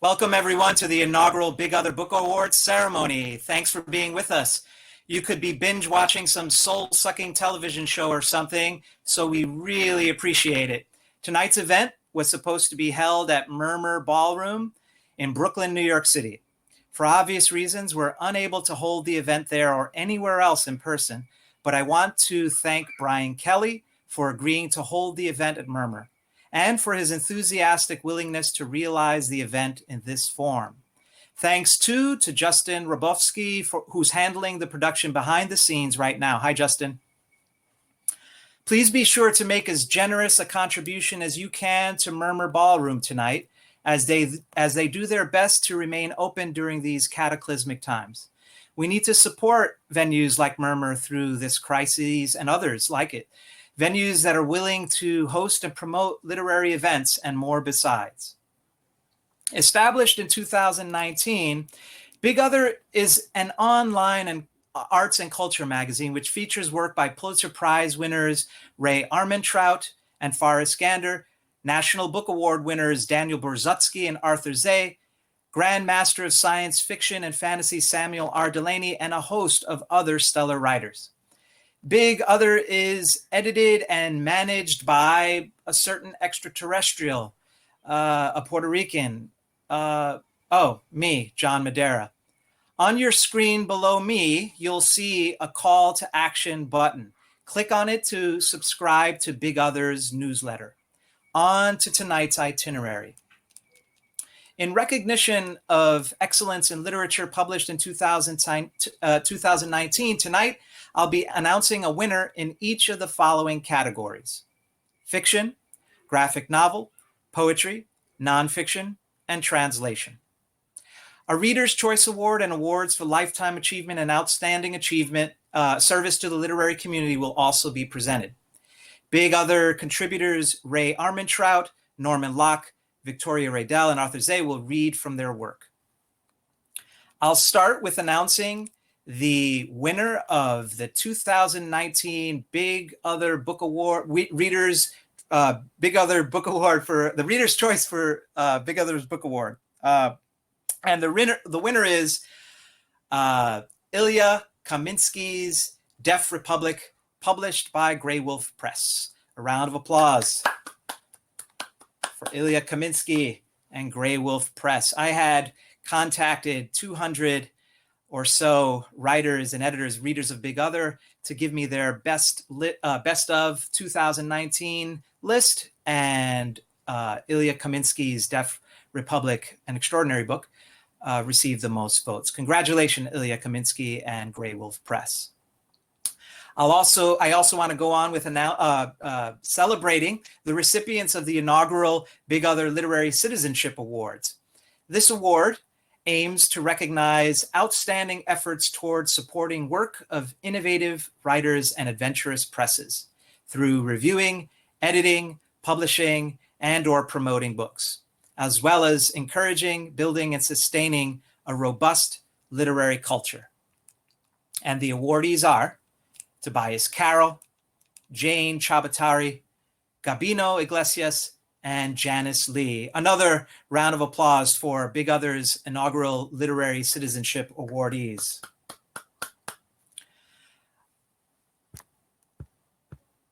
Welcome everyone to the inaugural Big Other Book Awards ceremony. Thanks for being with us. You could be binge watching some soul-sucking television show or something, so we really appreciate it. Tonight's event was supposed to be held at Murmur Ballroom in Brooklyn, New York City. For obvious reasons, we're unable to hold the event there or anywhere else in person, but I want to thank Brian Kelly for agreeing to hold the event at Murmur, and for his enthusiastic willingness to realize the event in this form. Thanks too to Justin Rabowski, who's handling the production behind the scenes right now. Hi, Justin. Please be sure to make as generous a contribution as you can to Murmur Ballroom tonight, as they do their best to remain open during these cataclysmic times. We need to support venues like Murmur through this crisis and others like it. Venues that are willing to host and promote literary events and more besides. Established in 2019, Big Other is an online and arts and culture magazine which features work by Pulitzer Prize winners Rae Armantrout and Forrest Gander, National Book Award winners Daniel Berzutsky and Arthur Zay, Grand Master of Science Fiction and Fantasy Samuel R. Delany, and a host of other stellar writers. Big Other is edited and managed by a certain extraterrestrial, a Puerto Rican, me, John Madera. On your screen below me, you'll see a call to action button. Click on it to subscribe to Big Other's newsletter. On to tonight's itinerary. In recognition of excellence in literature published in 2019, tonight I'll be announcing a winner in each of the following categories: fiction, graphic novel, poetry, nonfiction, and translation. A Reader's Choice Award and awards for lifetime achievement and outstanding achievement service to the literary community will also be presented. Big Other contributors Rae Armantrout, Norman Locke, Victoria Redel, and Arthur Zay will read from their work. I'll start with announcing the winner of the 2019 Big Other Book Award, Big Other Book Award for the Reader's Choice for Big Other's Book Award. And the winner is Ilya Kaminsky's Deaf Republic, published by Grey Wolf Press. A round of applause for Ilya Kaminsky and Grey Wolf Press. I had contacted 200 or so writers and editors, readers of Big Other, to give me their best of 2019 list, and Ilya Kaminsky's Deaf Republic, an extraordinary book, received the most votes. Congratulations, Ilya Kaminsky and Grey Wolf Press. I also want to go on with celebrating the recipients of the inaugural Big Other Literary Citizenship Awards. This award aims to recognize outstanding efforts towards supporting work of innovative writers and adventurous presses through reviewing, editing, publishing, and/or promoting books, as well as encouraging, building, and sustaining a robust literary culture. And the awardees are Tobias Carroll, Jane Chabatari, Gabino Iglesias, and Janice Lee. Another round of applause for Big Other's inaugural Literary Citizenship awardees.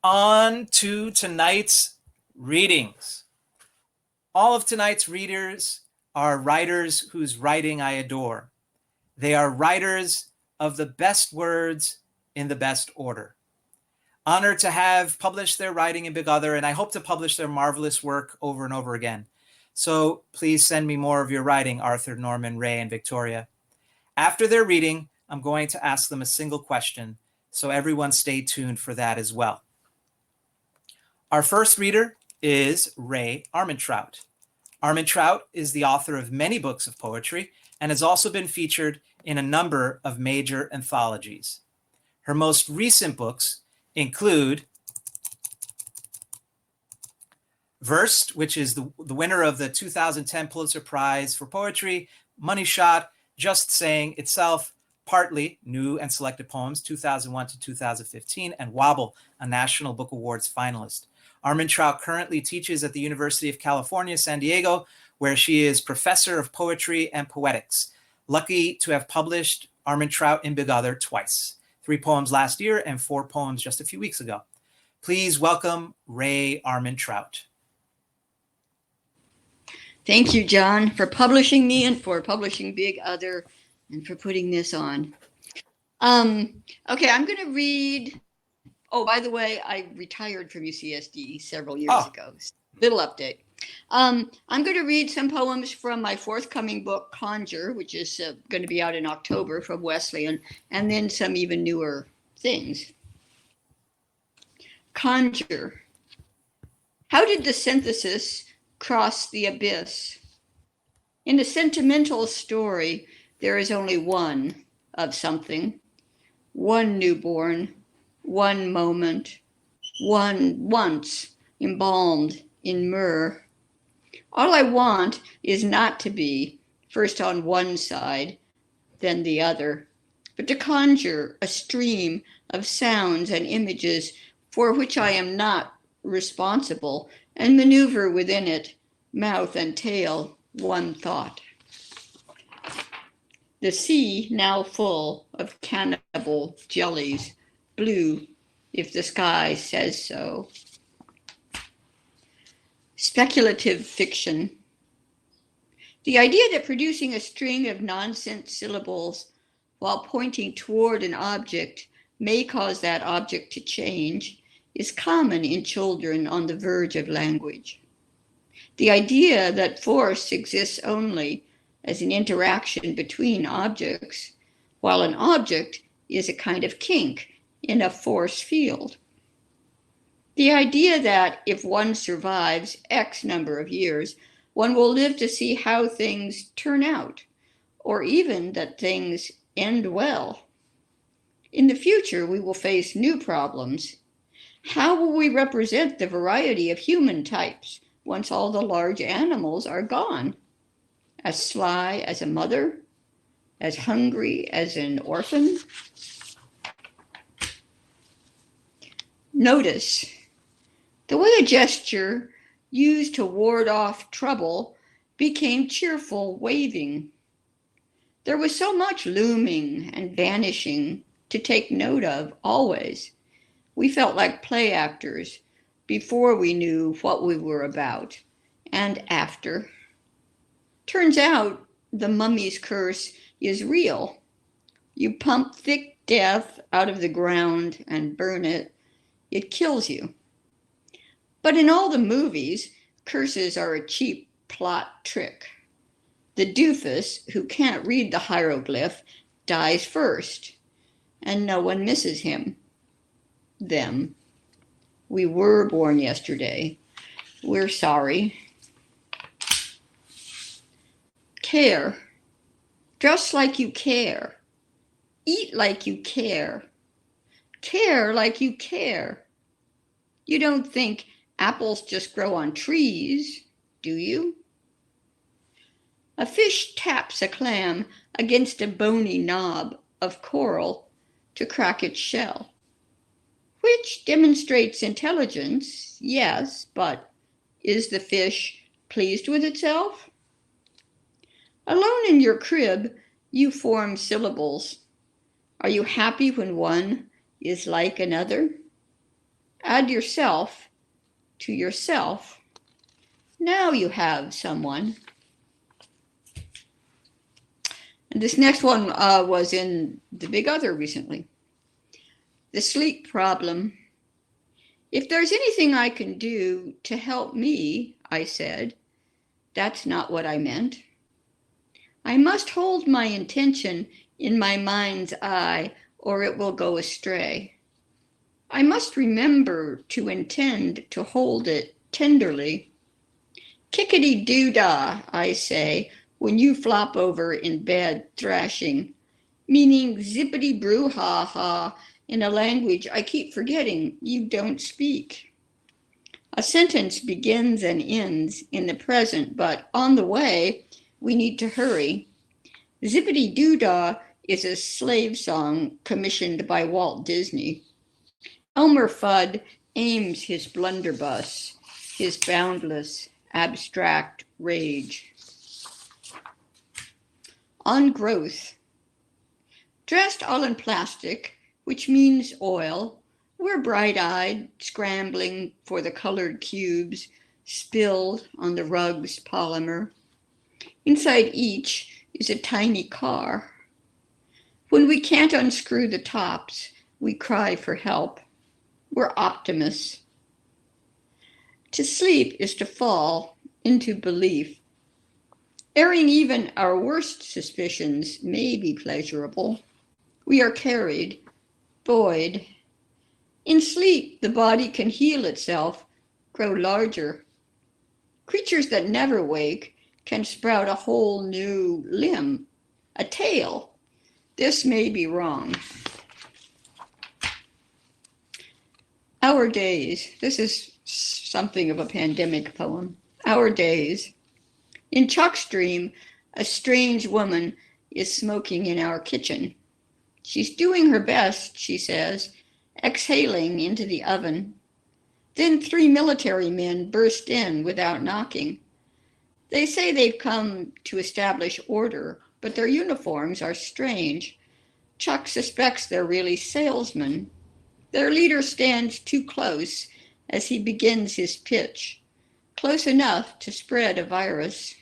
On to tonight's readings. All of tonight's readers are writers whose writing I adore. They are writers of the best words in the best order. Honored to have published their writing in Big Other, and I hope to publish their marvelous work over and over again. So please send me more of your writing, Arthur, Norman, Rae, and Victoria. After their reading, I'm going to ask them a single question, so everyone stay tuned for that as well. Our first reader is Rae Armantrout. Armantrout is the author of many books of poetry and has also been featured in a number of major anthologies. Her most recent books include Versed, which is the winner of the 2010 Pulitzer Prize for Poetry, Money Shot, Just Saying Itself, Partly, New and Selected Poems, 2001 to 2015, and Wobble, a National Book Awards finalist. Armantrout currently teaches at the University of California, San Diego, where she is professor of poetry and poetics. Lucky to have published Armantrout in Big Other twice, 3 poems last year and 4 poems just a few weeks ago. Please welcome Rae Armantrout. Thank you, John, for publishing me and for publishing Big Other and for putting this on. Okay, I'm going to read. Oh, by the way, I retired from UCSD several years ago. Little update. I'm going to read some poems from my forthcoming book, Conjure, which is going to be out in October from Wesleyan, and then some even newer things. Conjure. How did the synthesis cross the abyss? In a sentimental story, there is only one of something, one newborn, one moment, one once embalmed in myrrh. All I want is not to be first on one side, then the other, but to conjure a stream of sounds and images for which I am not responsible and maneuver within it, mouth and tail, one thought. The sea now full of cannibal jellies, blue if the sky says so. Speculative fiction. The idea that producing a string of nonsense syllables while pointing toward an object may cause that object to change is common in children on the verge of language. The idea that force exists only as an interaction between objects, while an object is a kind of kink in a force field. The idea that if one survives X number of years, one will live to see how things turn out, or even that things end well. In the future, we will face new problems. How will we represent the variety of human types once all the large animals are gone? As sly as a mother, as hungry as an orphan? Notice the way a gesture used to ward off trouble became cheerful waving. There was so much looming and vanishing to take note of always. We felt like play actors before we knew what we were about, and after. Turns out the mummy's curse is real. You pump thick death out of the ground and burn it, it kills you. But in all the movies, curses are a cheap plot trick. The doofus who can't read the hieroglyph dies first, and no one misses him. Them. We were born yesterday. We're sorry. Care. Dress like you care. Eat like you care. Care like you care. You don't think apples just grow on trees, do you? A fish taps a clam against a bony knob of coral to crack its shell, which demonstrates intelligence, yes, but is the fish pleased with itself? Alone in your crib, you form syllables. Are you happy when one is like another? Add yourself to yourself. Now you have someone. And this next one was in the Big Other recently. The sleep problem. If there's anything I can do to help me, I said, that's not what I meant. I must hold my intention in my mind's eye, or it will go astray. I must remember to intend to hold it tenderly. Kickety-doo-dah, I say, when you flop over in bed thrashing, meaning zippity-broo-ha-ha in a language I keep forgetting you don't speak. A sentence begins and ends in the present, but on the way, we need to hurry. Zippity-doo-dah is a slave song commissioned by Walt Disney. Elmer Fudd aims his blunderbuss, his boundless, abstract rage. On growth. Dressed all in plastic, which means oil, we're bright-eyed, scrambling for the colored cubes spilled on the rug's polymer. Inside each is a tiny car. When we can't unscrew the tops, we cry for help. We're optimists. To sleep is to fall into belief. Airing even our worst suspicions may be pleasurable. We are carried, buoyed. In sleep, the body can heal itself, grow larger. Creatures that never wake can sprout a whole new limb, a tail. This may be wrong. Our days. This is something of a pandemic poem. Our days. In Chuck's dream, a strange woman is smoking in our kitchen. She's doing her best, she says, exhaling into the oven. Then 3 military men burst in without knocking. They say they've come to establish order, but their uniforms are strange. Chuck suspects they're really salesmen. Their leader stands too close as he begins his pitch, close enough to spread a virus.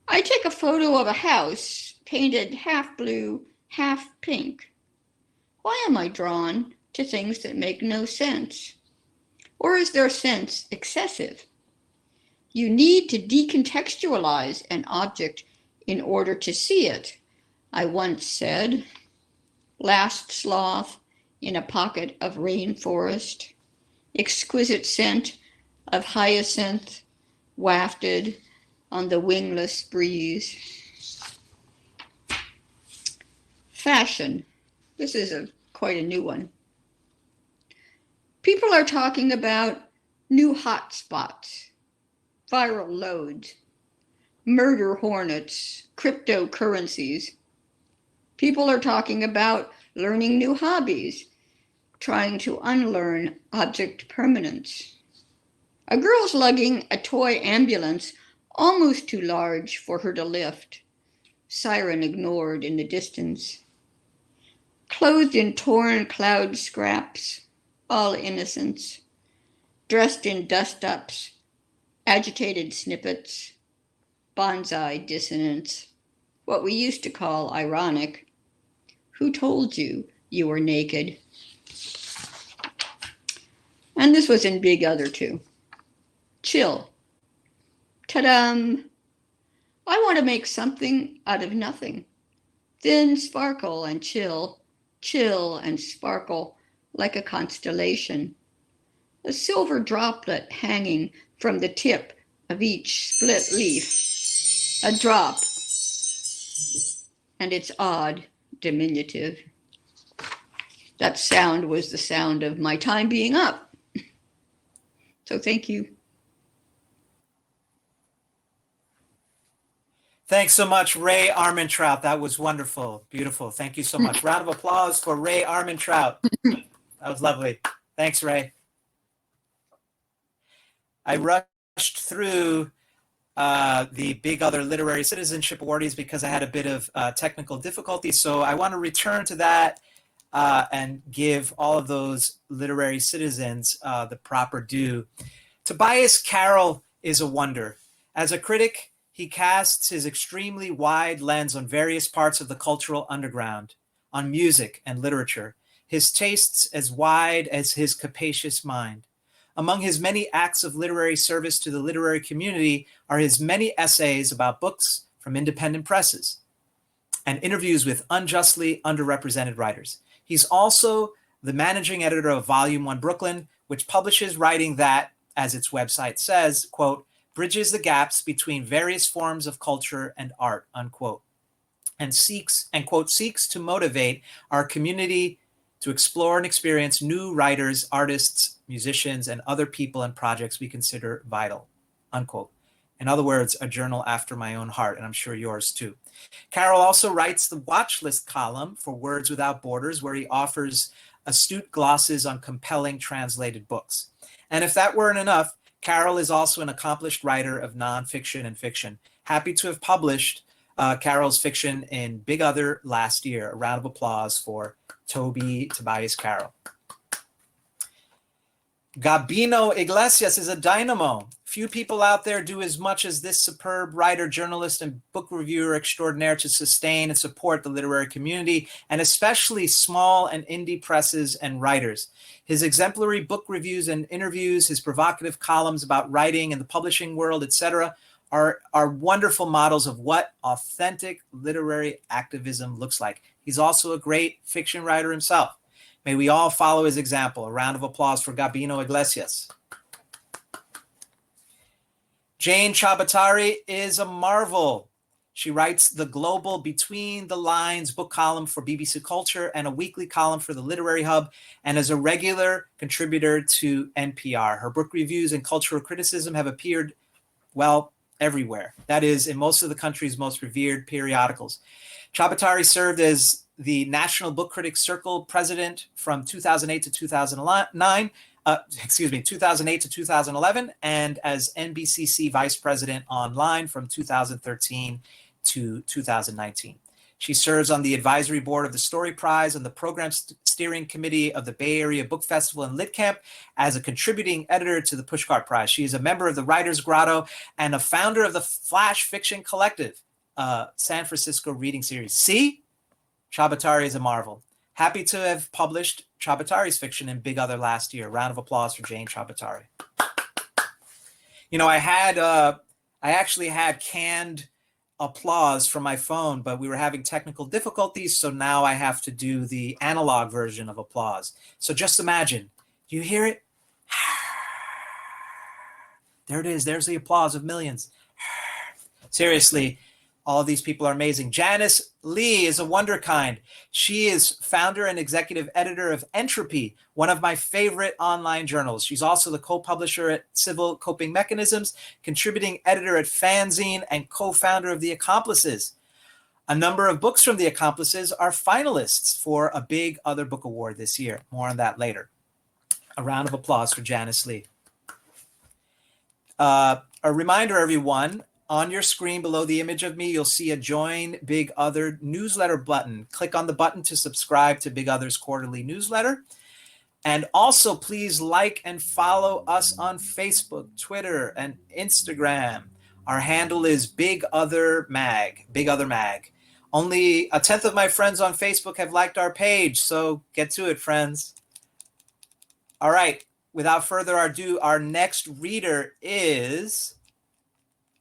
I take a photo of a house painted half blue, half pink. Why am I drawn to things that make no sense? Or is their sense excessive? You need to decontextualize an object in order to see it, I once said. Last sloth in a pocket of rainforest, exquisite scent of hyacinth wafted on the wingless breeze. Fashion. This is quite a new one. People are talking about new hot spots, viral loads, murder hornets, cryptocurrencies. People are talking about learning new hobbies, trying to unlearn object permanence. A girl's lugging a toy ambulance almost too large for her to lift, siren ignored in the distance. Clothed in torn cloud scraps, all innocence, dressed in dust-ups, agitated snippets, bonsai dissonance, what we used to call ironic. Who told you you were naked? And this was in Big Other too. Chill. Ta-dam! I want to make something out of nothing. Then sparkle and chill, chill and sparkle like a constellation. A silver droplet hanging from the tip of each split leaf. A drop. And it's odd, diminutive. That sound was the sound of my time being up. So thank you. Thanks so much, Rae Armantrout. That was wonderful. Beautiful. Thank you so much. Round of applause for Rae Armantrout. That was lovely. Thanks, Rae. I rushed through the Big Other Literary Citizenship Awardees because I had a bit of technical difficulty. So I want to return to that and give all of those literary citizens the proper due. Tobias Carroll is a wonder. As a critic, he casts his extremely wide lens on various parts of the cultural underground, on music and literature, his tastes as wide as his capacious mind. Among his many acts of literary service to the literary community are his many essays about books from independent presses and interviews with unjustly underrepresented writers. He's also the managing editor of Volume 1 Brooklyn, which publishes writing that, as its website says, quote, bridges the gaps between various forms of culture and art, unquote, and seeks, and quote, seeks to motivate our community to explore and experience new writers, artists, musicians, and other people and projects we consider vital, unquote. In other words, a journal after my own heart, and I'm sure yours too. Carroll also writes the Watch List column for Words Without Borders, where he offers astute glosses on compelling translated books. And if that weren't enough, Carol is also an accomplished writer of nonfiction and fiction. Happy to have published Carol's fiction in Big Other last year. A round of applause for Tobias Carol. Gabino Iglesias is a dynamo. Few people out there do as much as this superb writer, journalist, and book reviewer extraordinaire to sustain and support the literary community, and especially small and indie presses and writers. His exemplary book reviews and interviews, his provocative columns about writing and the publishing world, etc., are wonderful models of what authentic literary activism looks like. He's also a great fiction writer himself. May we all follow his example. A round of applause for Gabino Iglesias. Jane Chabatari is a marvel. She writes the global Between the Lines book column for BBC Culture and a weekly column for the Literary Hub, and is a regular contributor to NPR. Her book reviews and cultural criticism have appeared, well, everywhere. That is, in most of the country's most revered periodicals. Chabatari served as the National Book Critics Circle president from 2008 to 2009, 2008 to 2011, and as NBCC vice president online from 2013 to 2019. She serves on the advisory board of the Story Prize and the program steering committee of the Bay Area Book Festival and Lit Camp as a contributing editor to the Pushcart Prize. She is a member of the Writers Grotto and a founder of the Flash Fiction Collective, San Francisco reading series. See? Chabatari is a marvel. Happy to have published Chabatari's fiction in Big Other last year. Round of applause for Jane Chabatari. You know, I actually had canned applause from my phone, but we were having technical difficulties, so now I have to do the analog version of applause. So just imagine, you hear it? There it is. There's the applause of millions. Seriously, all of these people are amazing. Janice Lee is a wonderkind. She is founder and executive editor of Entropy, one of my favorite online journals. She's also the co-publisher at Civil Coping Mechanisms, contributing editor at Fanzine, and co-founder of The Accomplices. A number of books from The Accomplices are finalists for a Big Other Book Award this year. More on that later. A round of applause for Janice Lee. A reminder, everyone, on your screen below the image of me, you'll see a Join Big Other newsletter button. Click on the button to subscribe to Big Other's quarterly newsletter. And also, please like and follow us on Facebook, Twitter, and Instagram. Our handle is Big Other Mag, Big Other Mag. Only a tenth of my friends on Facebook have liked our page, so get to it, friends. All right, without further ado, our next reader is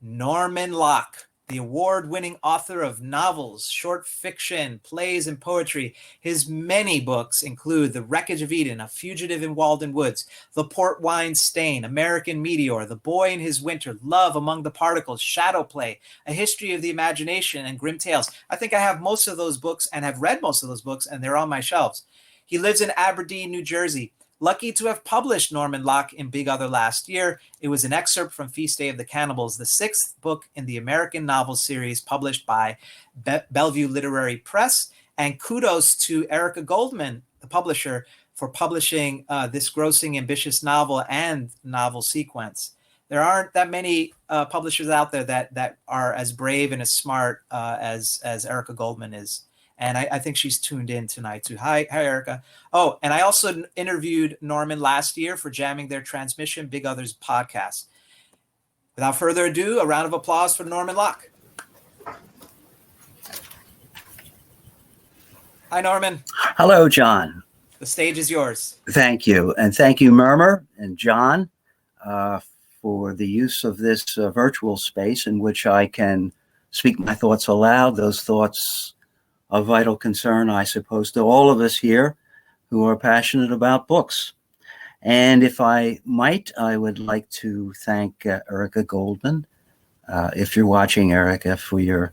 Norman Locke, the award-winning author of novels, short fiction, plays, and poetry. His many books include The Wreckage of Eden, A Fugitive in Walden Woods, The Port Wine Stain, American Meteor, The Boy in His Winter, Love Among the Particles, Shadow Play, A History of the Imagination, and Grim Tales. I think I have most of those books and have read most of those books, and they're on my shelves. He lives in Aberdeen, New Jersey. Lucky to have published Norman Locke in Big Other last year. It was an excerpt from Feast Day of the Cannibals, the sixth book in the American novel series published by Bellevue Literary Press. And kudos to Erica Goldman, the publisher, for publishing this grossing, ambitious novel and novel sequence. There aren't that many publishers out there that are as brave and as smart as Erica Goldman is. And I think she's tuned in tonight too. Hi, Erica. Oh, and I also interviewed Norman last year for Jamming Their Transmission, Big Other's podcast. Without further ado, a round of applause for Norman Locke. Hi, Norman. Hello, John. The stage is yours. Thank you. And thank you, Murmur and John, for the use of this virtual space in which I can speak my thoughts aloud. Those thoughts of vital concern, I suppose, to all of us here who are passionate about books. And if I might, I would like to thank Erica Goldman, if you're watching, Erica, for your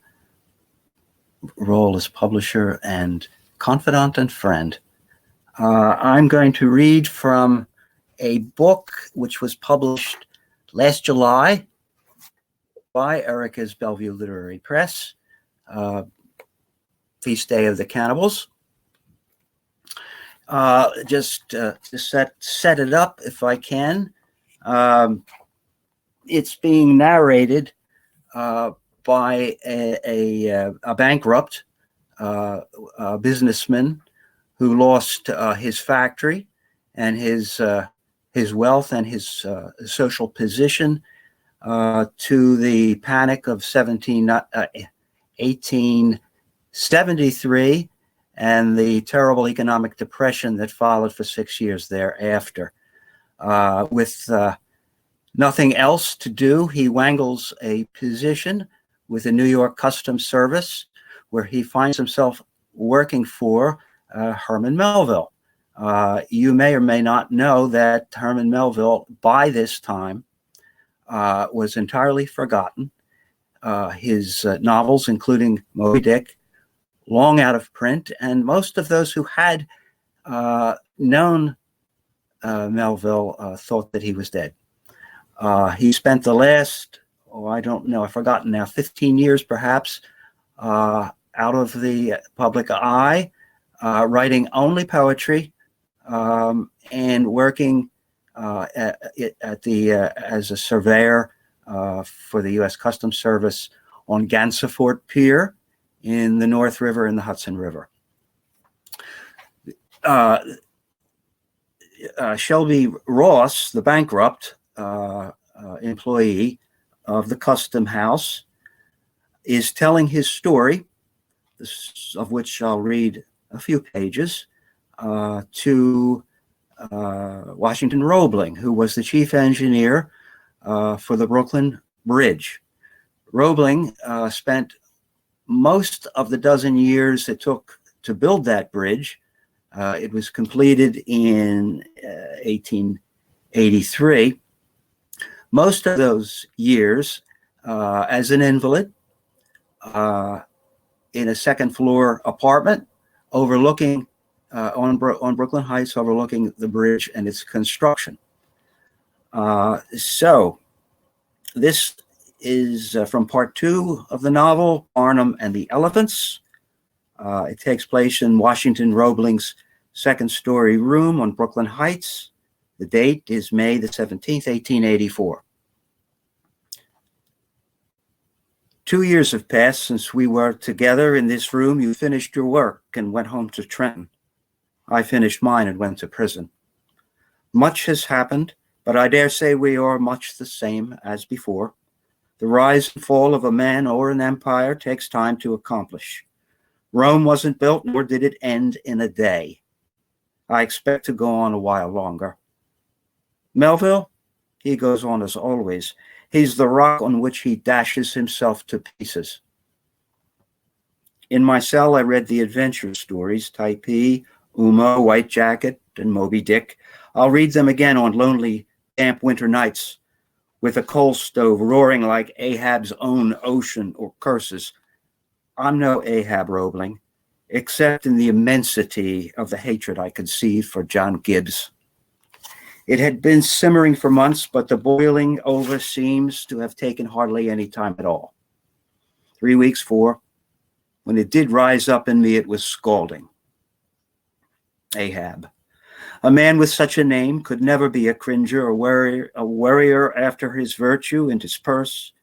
role as publisher and confidant and friend. I'm going to read from a book which was published last July by Erica's Bellevue Literary Press, Feast Day of the Cannibals. Just to set it up, if I can. It's being narrated by a bankrupt businessman who lost his factory and his wealth and his social position to the panic of 1873 and the terrible economic depression that followed for 6 years thereafter. With nothing else to do, he wangles a position with the New York Customs Service, where he finds himself working for Herman Melville. You may or may not know that Herman Melville, by this time, was entirely forgotten. His novels, including Moby Dick, long out of print, and most of those who had known Melville thought that he was dead. He spent the last, I don't know, I've forgotten now, 15 years perhaps, out of the public eye, writing only poetry and working as a surveyor for the U.S. Customs Service on Gansevoort Pier in the North River and the Hudson River. Shelby Ross, the bankrupt employee of the Custom House, is telling his story, of which I'll read a few pages, to Washington Roebling, who was the chief engineer for the Brooklyn Bridge. Roebling spent most of the dozen years it took to build that bridge. It was completed in 1883. Most of those years as an invalid in a second-floor apartment overlooking on Brooklyn Heights, overlooking the bridge and its construction. So this is from part 2 of the novel, Barnum and the Elephants. It takes place in Washington Roebling's second-story room on Brooklyn Heights. The date is May the 17th, 1884. 2 years have passed since we were together in this room. You finished your work and went home to Trenton. I finished mine and went to prison. Much has happened, but I dare say we are much the same as before. The rise and fall of a man or an empire takes time to accomplish. Rome wasn't built, nor did it end in a day. I expect to go on a while longer. Melville, he goes on as always. He's the rock on which he dashes himself to pieces. In my cell, I read the adventure stories, Typee, Uma, White Jacket, and Moby Dick. I'll read them again on lonely, damp winter nights, with a coal stove roaring like Ahab's own ocean or curses. I'm no Ahab Roebling, except in the immensity of the hatred I conceived for John Gibbs. It had been simmering for months, but the boiling over seems to have taken hardly any time at all. 3 weeks, 4. When it did rise up in me, it was scalding. Ahab. A man with such a name could never be a cringer, a worrier after his virtue and his purse,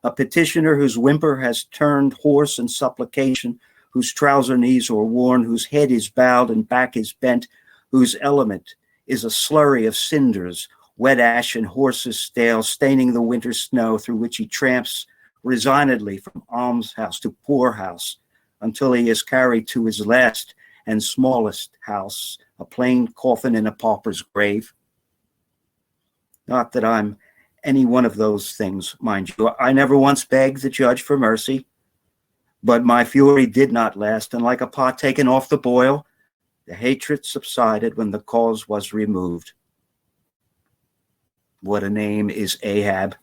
a petitioner whose whimper has turned hoarse in supplication, whose trouser knees are worn, whose head is bowed and back is bent, whose element is a slurry of cinders, wet ash and horses' stale, staining the winter snow through which he tramps resignedly from almshouse to poorhouse until he is carried to his last and smallest house, a plain coffin in a pauper's grave. Not that I'm any one of those things, mind you. I never once begged the judge for mercy, but my fury did not last, and like a pot taken off the boil, the hatred subsided when the cause was removed. What a name is Ahab.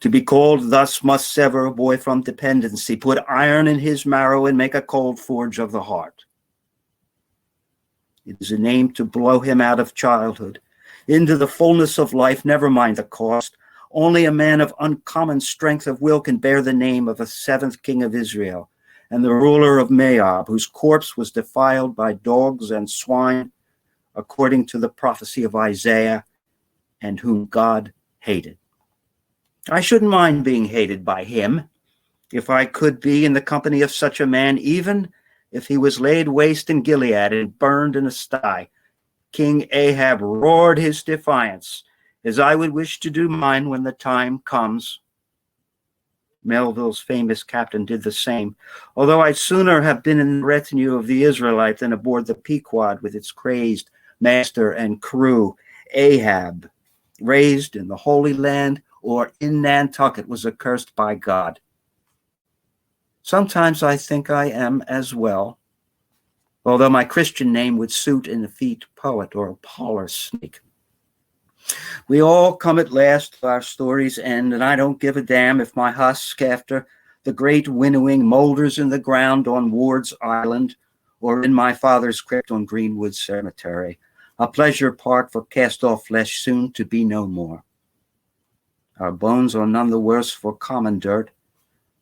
To be called thus must sever a boy from dependency, put iron in his marrow and make a cold forge of the heart. It is a name to blow him out of childhood into the fullness of life, never mind the cost. Only a man of uncommon strength of will can bear the name of a seventh king of Israel and the ruler of Moab, whose corpse was defiled by dogs and swine, according to the prophecy of Isaiah, and whom God hated. I shouldn't mind being hated by him, if I could be in the company of such a man, even if he was laid waste in Gilead and burned in a sty. King Ahab roared his defiance, as I would wish to do mine when the time comes. Melville's famous captain did the same, although I'd sooner have been in the retinue of the Israelite than aboard the Pequod with its crazed master and crew. Ahab, raised in the Holy Land or in Nantucket, was accursed by God. Sometimes I think I am as well, although my Christian name would suit an effete poet or a parlor snake. We all come at last to our story's end, and I don't give a damn if my husk after the great winnowing moulders in the ground on Ward's Island or in my father's crypt on Greenwood Cemetery, a pleasure park for cast-off flesh soon to be no more. Our bones are none the worse for common dirt,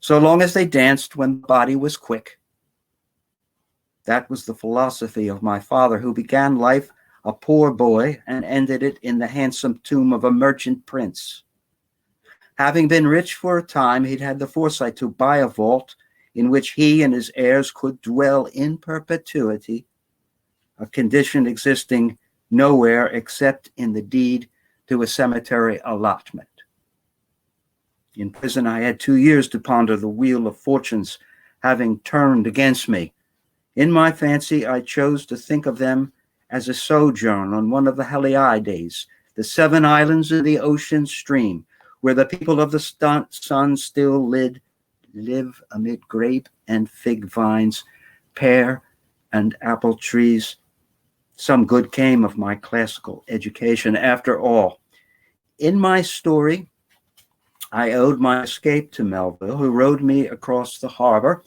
so long as they danced when the body was quick. That was the philosophy of my father, who began life a poor boy and ended it in the handsome tomb of a merchant prince. Having been rich for a time, he'd had the foresight to buy a vault in which he and his heirs could dwell in perpetuity, a condition existing nowhere except in the deed to a cemetery allotment. In prison, I had 2 years to ponder the wheel of fortunes having turned against me. In my fancy, I chose to think of them as a sojourn on one of the Heliades, the 7 islands in the ocean stream, where the people of the sun still live amid grape and fig vines, pear and apple trees. Some good came of my classical education. After all, in my story, I owed my escape to Melville, who rowed me across the harbor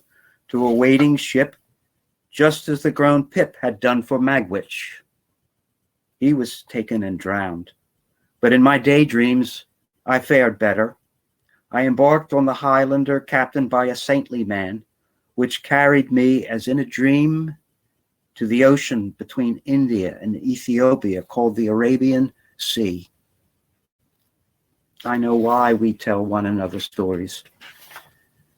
to a waiting ship, just as the grown Pip had done for Magwitch. He was taken and drowned, but in my daydreams I fared better. I embarked on the Highlander, captained by a saintly man, which carried me as in a dream to the ocean between India and Ethiopia, called the Arabian Sea. I know why we tell one another stories.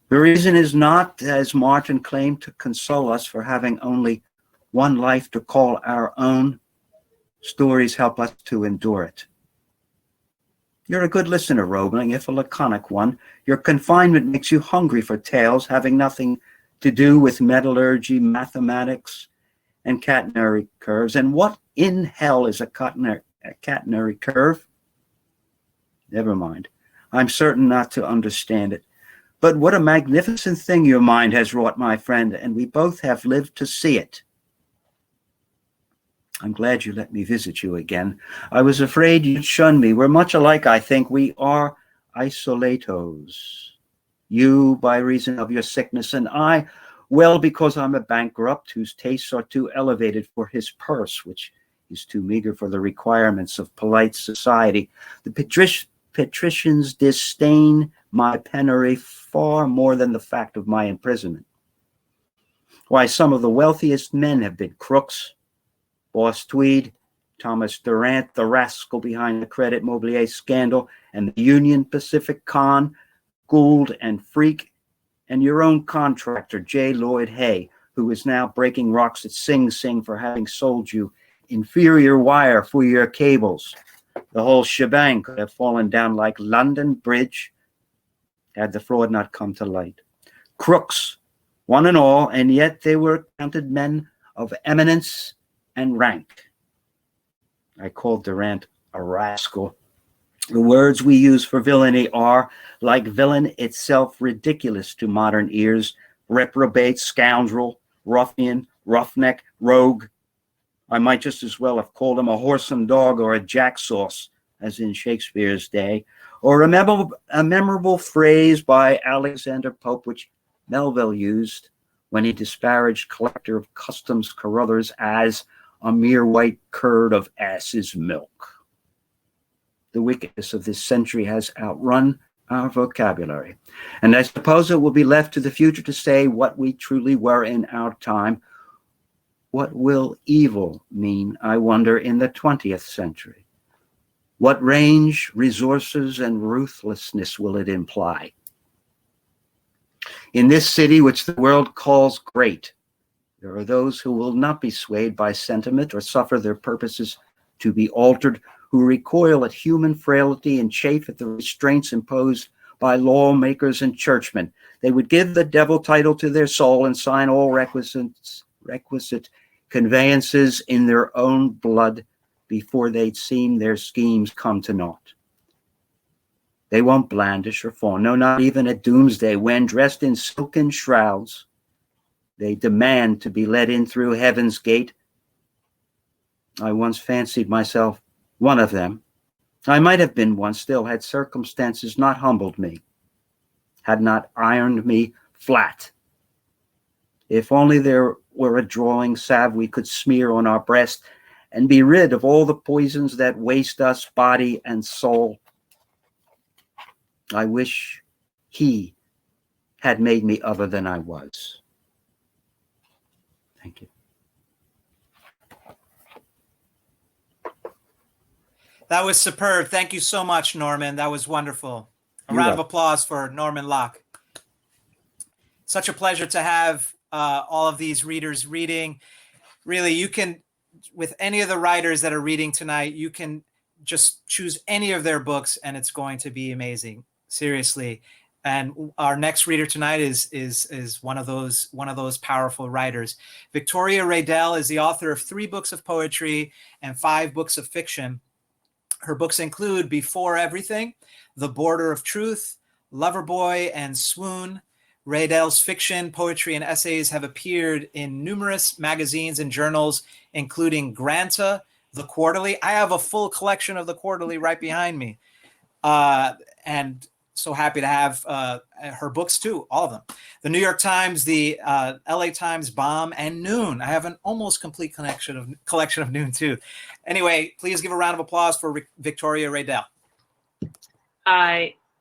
The reason is not, as Martin claimed, to console us for having only one life to call our own. Stories help us to endure it. You're a good listener, Roebling, if a laconic one. Your confinement makes you hungry for tales having nothing to do with metallurgy, mathematics, and catenary curves. And what in hell is a catenary curve? Never mind. I'm certain not to understand it. But what a magnificent thing your mind has wrought, my friend, and we both have lived to see it. I'm glad you let me visit you again. I was afraid you'd shun me. We're much alike, I think. We are isolatos. You, by reason of your sickness, and I, well, because I'm a bankrupt whose tastes are too elevated for his purse, which is too meager for the requirements of polite society. The patricians disdain my penury far more than the fact of my imprisonment. Why, some of the wealthiest men have been crooks. Boss Tweed, Thomas Durant, the rascal behind the Credit Mobilier scandal, and the Union Pacific con, Gould and Freak, and your own contractor, J. Lloyd Hay, who is now breaking rocks at Sing Sing for having sold you inferior wire for your cables. The whole shebang could have fallen down like London Bridge had the fraud not come to light. Crooks, one and all, and yet they were counted men of eminence and rank. I called Durant a rascal. The words we use for villainy are, like villain itself, ridiculous to modern ears. Reprobate, scoundrel, ruffian, roughneck, rogue. I might just as well have called him a whoresome dog or a jacksauce, as in Shakespeare's day, or a memorable phrase by Alexander Pope, which Melville used when he disparaged collector of customs Carruthers as a mere white curd of ass's milk. The wickedness of this century has outrun our vocabulary, and I suppose it will be left to the future to say what we truly were in our time. What will evil mean, I wonder, in the 20th century? What range, resources, and ruthlessness will it imply? In this city, which the world calls great, there are those who will not be swayed by sentiment or suffer their purposes to be altered, who recoil at human frailty and chafe at the restraints imposed by lawmakers and churchmen. They would give the devil title to their soul and sign all requisite conveyances in their own blood before they'd seen their schemes come to naught. They won't blandish or fawn, no, not even at doomsday, when, dressed in silken shrouds, they demand to be let in through heaven's gate. I once fancied myself one of them. I might have been one still, had circumstances not humbled me, had not ironed me flat. If only there were a drawing salve we could smear on our breast and be rid of all the poisons that waste us, body and soul. I wish he had made me other than I was. Thank you. That was superb. Thank you so much, Norman. That was wonderful. A You're round of welcome. applause for Norman Locke. Such a pleasure to have all of these readers reading. Really, you can, with any of the writers that are reading tonight, you can just choose any of their books and it's going to be amazing. Seriously. And our next reader tonight is one of those powerful writers. Victoria Redel is the author of 3 books of poetry and 5 books of fiction. Her books include Before Everything, The Border of Truth, Loverboy, and Swoon. Redel's fiction, poetry, and essays have appeared in numerous magazines and journals, including Granta, The Quarterly. I have a full collection of The Quarterly right behind me. And so happy to have her books too, all of them. The New York Times, the LA Times, Bomb, and Noon. I have an almost complete collection of Noon too. Anyway, please give a round of applause for Victoria Redel.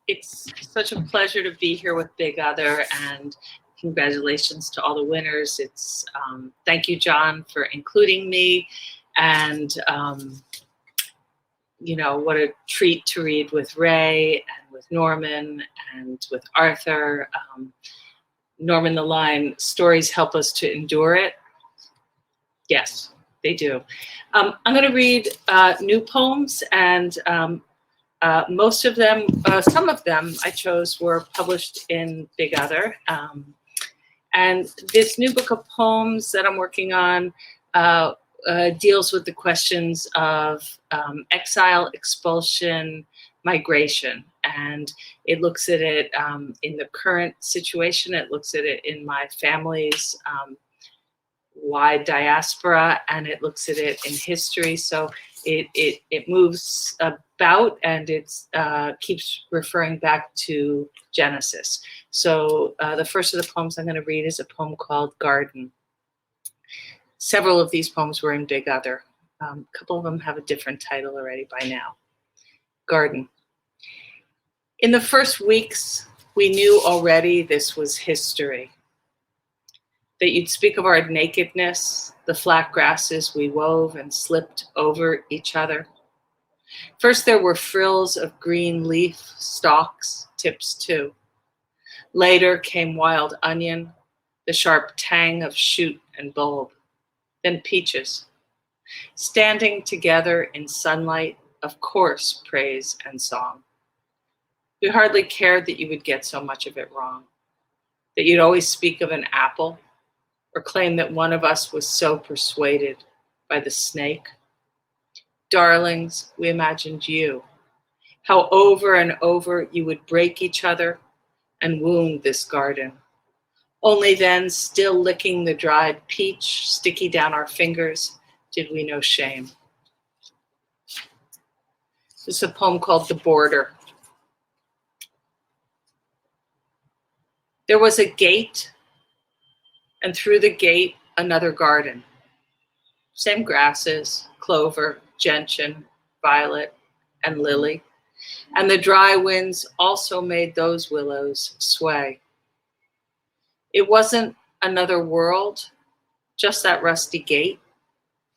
It's such a pleasure to be here with Big Other, and congratulations to all the winners. It's thank you, John, for including me, and you know, what a treat to read with Rae and with Norman and with Arthur. Norman, the line, stories help us to endure it. Yes, they do. I'm going to read new poems, and most of them, some of them I chose were published in Big Other. And this new book of poems that I'm working on deals with the questions of exile, expulsion, migration. And it looks at it in the current situation. It looks at it in my family's wide diaspora, and it looks at it in history. So it moves about, and it keeps referring back to Genesis. So the first of the poems I'm going to read is a poem called Garden. Several of these poems were in Big Other. A couple of them have a different title already by now. Garden. In the first weeks, we knew already this was history. That you'd speak of our nakedness, the flat grasses we wove and slipped over each other. First, there were frills of green leaf, stalks, tips too. Later came wild onion, the sharp tang of shoot and bulb. Then peaches. Standing together in sunlight, of course, praise and song. We hardly cared that you would get so much of it wrong, that you'd always speak of an apple, or claim that one of us was so persuaded by the snake. Darlings, we imagined you, how over and over you would break each other and wound this garden. Only then, still licking the dried peach sticky down our fingers, did we know shame. This is a poem called The Border. There was a gate, and through the gate, another garden. Same grasses, clover, gentian, violet, and lily. And the dry winds also made those willows sway. It wasn't another world, Just that rusty gate,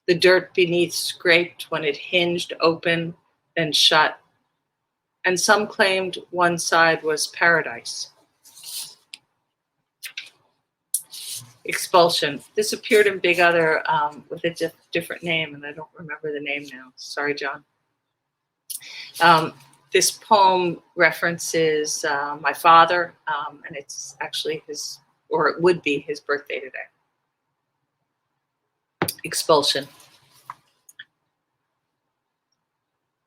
the dirt beneath scraped when it hinged open, then shut, and some claimed one side was paradise. Expulsion. This appeared in Big Other with a different name, and I don't remember the name now. Sorry, John. This poem references my father, and it's actually his, or it would be his birthday today. Expulsion.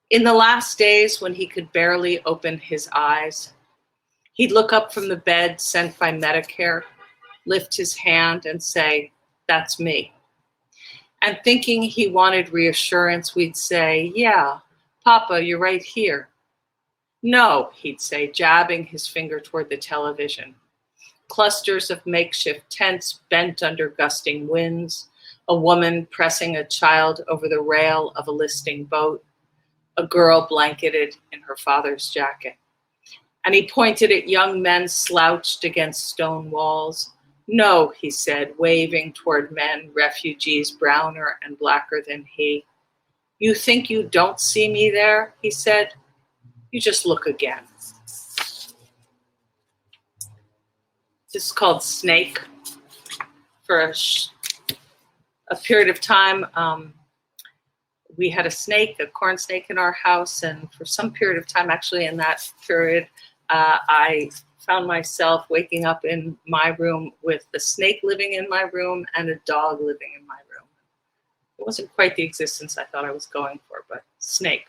In the last days when he could barely open his eyes, he'd look up from the bed sent by Medicare, lift his hand and say, "That's me." And thinking he wanted reassurance, we'd say, "Yeah, Papa, you're right here." "No," he'd say, jabbing his finger toward the television. Clusters of makeshift tents bent under gusting winds, a woman pressing a child over the rail of a listing boat, a girl blanketed in her father's jacket. And he pointed at young men slouched against stone walls. "No," he said, waving toward men, refugees browner and blacker than he. "You think you don't see me there?" he said. "You just look again." This is called Snake. For a period of time, we had a snake, a corn snake in our house, and for some period of time, actually in that period, I found myself waking up in my room with a snake living in my room and a dog living in my room. It wasn't quite the existence I thought I was going for, but snake.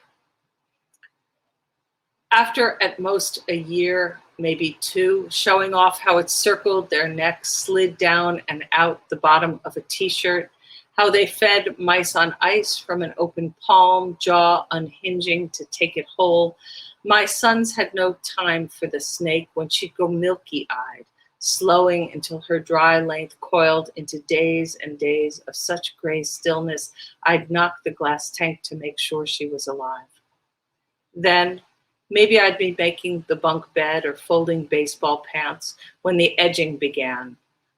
After at most a year, maybe two, showing off how it circled their necks, slid down and out the bottom of a t-shirt, how they fed mice on ice from an open palm, jaw unhinging to take it whole, my sons had no time for the snake when she'd go milky-eyed, slowing until her dry length coiled into days and days of such gray stillness, I'd knock the glass tank to make sure she was alive. Then, maybe I'd be making the bunk bed or folding baseball pants when the edging began,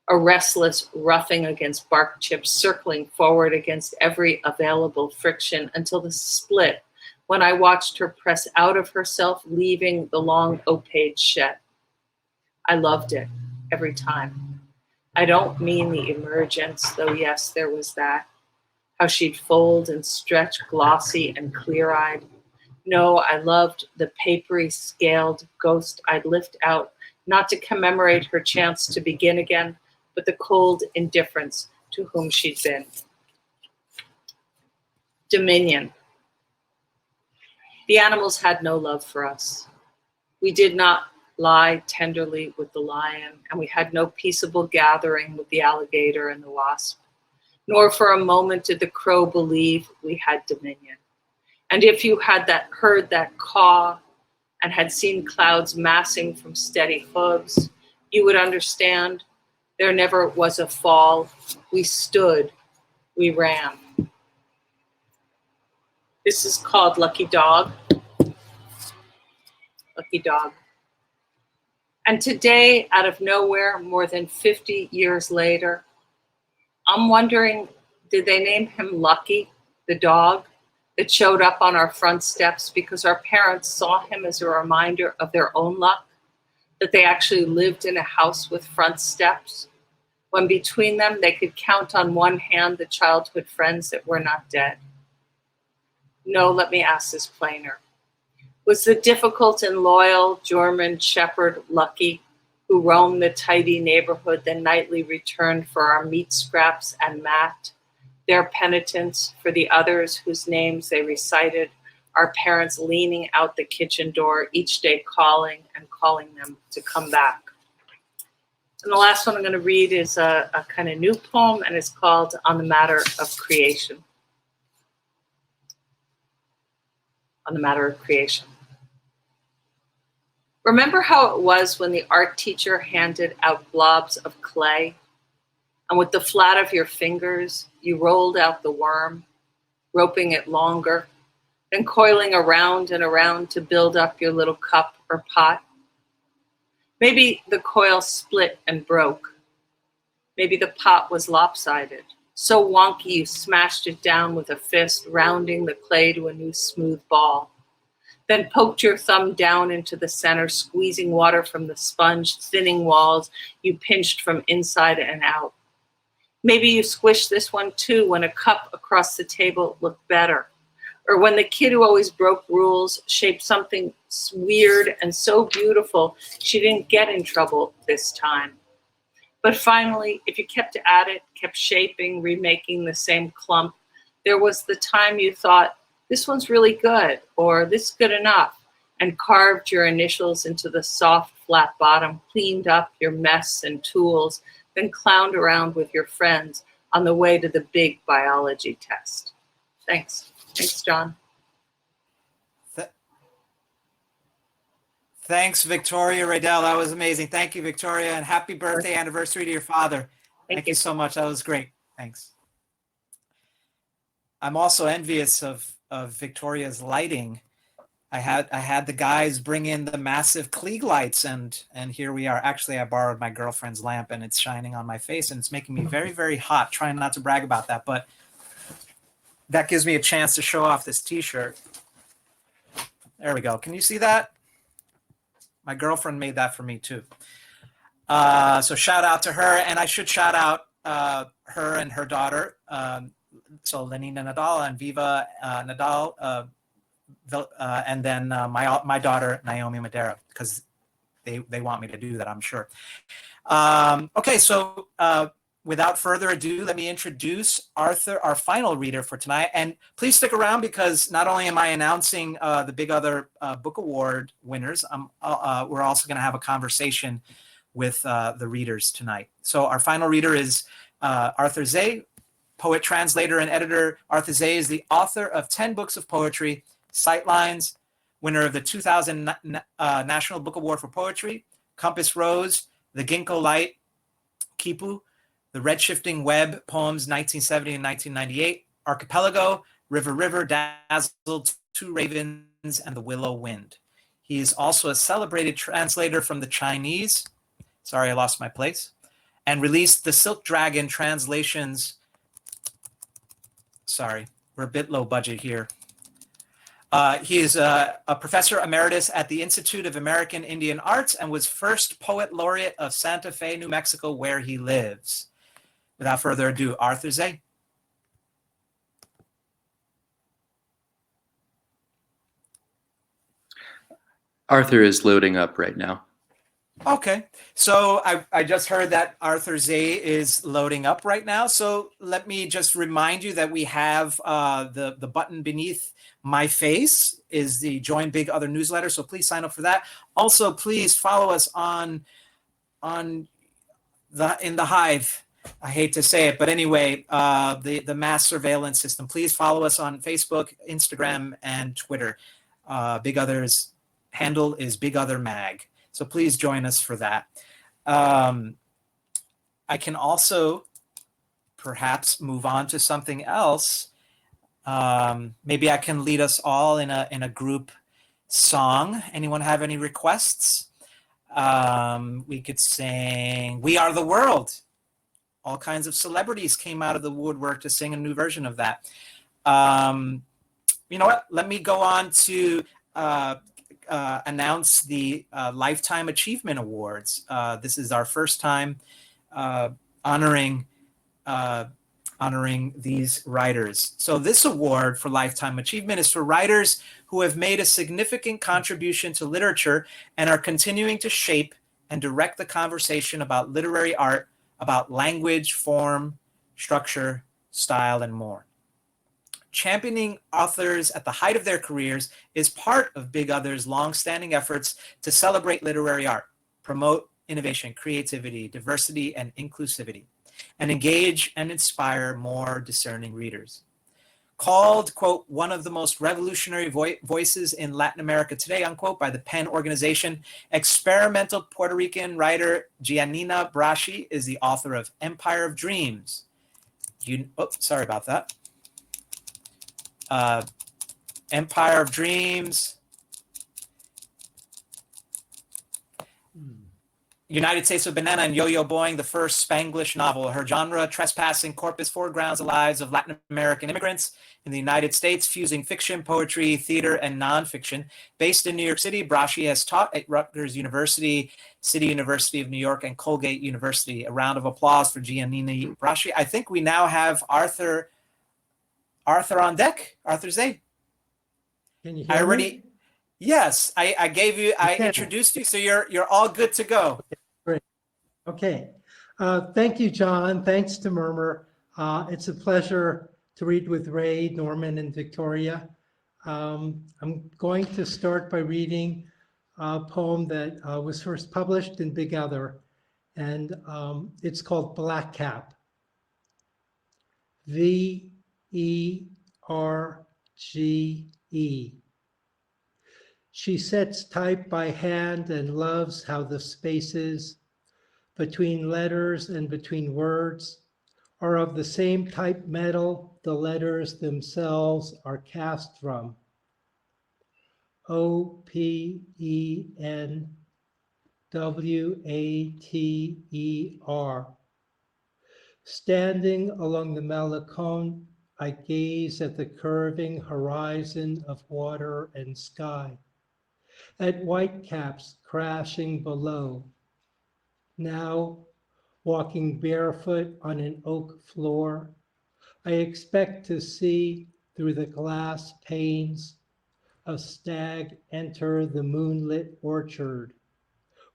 a restless roughing against bark chips, circling forward against every available friction until the split when I watched her press out of herself, leaving the long opaque shed. I loved it every time. I don't mean the emergence, though yes, there was that. How she'd fold and stretch, glossy and clear-eyed. No, I loved the papery, scaled ghost I'd lift out, not to commemorate her chance to begin again, but the cold indifference to whom she'd been. Dominion. The animals had no love for us. We did not lie tenderly with the lion, and we had no peaceable gathering with the alligator and the wasp. Nor for a moment did the crow believe we had dominion. And if you had heard that caw and had seen clouds massing from steady hooves, you would understand there never was a fall. We stood, we ran. This is called Lucky Dog. Lucky Dog. And today, out of nowhere, more than 50 years later, I'm wondering, did they name him Lucky, the dog that showed up on our front steps because our parents saw him as a reminder of their own luck, that they actually lived in a house with front steps, when between them they could count on one hand the childhood friends that were not dead? No, let me ask this plainer. Was the difficult and loyal German shepherd Lucky, who roamed the tidy neighborhood, then nightly returned for our meat scraps and mat, their penitence for the others whose names they recited, our parents leaning out the kitchen door each day calling and calling them to come back? And the last one I'm going to read is a kind of new poem, and it's called On the Matter of Creation. On the Matter of Creation. Remember how it was when the art teacher handed out blobs of clay, and with the flat of your fingers, you rolled out the worm, roping it longer, then coiling around and around to build up your little cup or pot? Maybe the coil split and broke. Maybe the pot was lopsided, so wonky you smashed it down with a fist, rounding the clay to a new smooth ball. Then poked your thumb down into the center, squeezing water from the sponge, thinning walls you pinched from inside and out. Maybe you squished this one too when a cup across the table looked better. Or when the kid who always broke rules shaped something weird and so beautiful she didn't get in trouble this time. But finally, if you kept at it, kept shaping, remaking the same clump, there was the time you thought, this one's really good, or this is good enough, and carved your initials into the soft, flat bottom, cleaned up your mess and tools, then clowned around with your friends on the way to the big biology test. Thanks. Thanks, John. Thanks, Victoria Redel. That was amazing. Thank you, Victoria, and happy birthday anniversary to your father. Thank you so much. That was great. Thanks. I'm also envious of Victoria's lighting. I had the guys bring in the massive Klieg lights, and here we are. Actually, I borrowed my girlfriend's lamp, and it's shining on my face, and it's making me very, very hot. Trying not to brag about that, but that gives me a chance to show off this T-shirt. There we go. Can you see that? My girlfriend made that for me too. So shout out to her, and I should shout out her and her daughter. So Lenina Nadal and Viva Nadal, and then my daughter Naomi Madera, because they want me to do that, I'm sure. Okay, so without further ado, let me introduce Arthur, our final reader for tonight. And please stick around, because not only am I announcing the Big Other Book Award winners, we're also going to have a conversation with the readers tonight. So our final reader is Arthur Zay, poet, translator, and editor. Arthur Zay is the author of 10 books of poetry, Sightlines, winner of the 2000 National Book Award for Poetry, Compass Rose, The Ginkgo Light, Kipu, The Redshifting Web, Poems 1970 and 1998, Archipelago, River River, Dazzled, Two Ravens, and The Willow Wind. He is also a celebrated translator from the Chinese, sorry, I lost my place, and released the Silk Dragon translations. Sorry, we're a bit low budget here. He is a professor emeritus at the Institute of American Indian Arts and was first poet laureate of Santa Fe, New Mexico, where he lives. Without further ado, Arthur Zay. Arthur is loading up right now. Okay, so I just heard that Arthur Zay is loading up right now. So let me just remind you that we have the button beneath my face is the Join Big Other newsletter. So please sign up for that. Also, please follow us in the Hive. I hate to say it, but anyway, the mass surveillance system. Please follow us on Facebook, Instagram, and Twitter. Big Other's handle is Big Other Mag. So please join us for that. I can also perhaps move on to something else. Maybe I can lead us all in a group song. Anyone have any requests? We could sing "We Are the World." All kinds of celebrities came out of the woodwork to sing a new version of that. You know what? Let me go on to announce the Lifetime Achievement Awards. This is our first time honoring these writers. So this award for Lifetime Achievement is for writers who have made a significant contribution to literature and are continuing to shape and direct the conversation about literary art, about language, form, structure, style, and more. Championing authors at the height of their careers is part of Big Other's long-standing efforts to celebrate literary art, promote innovation, creativity, diversity, and inclusivity, and engage and inspire more discerning readers. Called, quote, one of the most revolutionary voices in Latin America today, unquote, by the PEN organization, experimental Puerto Rican writer Giannina Braschi is the author of Empire of Dreams. Sorry about that. Empire of Dreams. United States of Banana and Yo-Yo Boing, the first Spanglish novel. Her genre, trespassing corpus foregrounds the lives of Latin American immigrants in the United States, fusing fiction, poetry, theater, and nonfiction. Based in New York City, Brashi has taught at Rutgers University, City University of New York, and Colgate University. A round of applause for Giannini Brashi. I think we now have Arthur on deck. Arthur Zaid. Can you hear me? Yes, I gave you, I introduced you, so you're all good to go. Great. Okay. Thank you, John. Thanks to Murmur. It's a pleasure to read with Rae, Norman, and Victoria. I'm going to start by reading a poem that was first published in Big Other, and it's called Black Cap. V-E-R-G-E. She sets type by hand and loves how the spaces between letters and between words are of the same type metal the letters themselves are cast from. O-P-E-N-W-A-T-E-R. Standing along the Malecon, I gaze at the curving horizon of water and sky, at whitecaps crashing below. Now, walking barefoot on an oak floor, I expect to see through the glass panes a stag enter the moonlit orchard,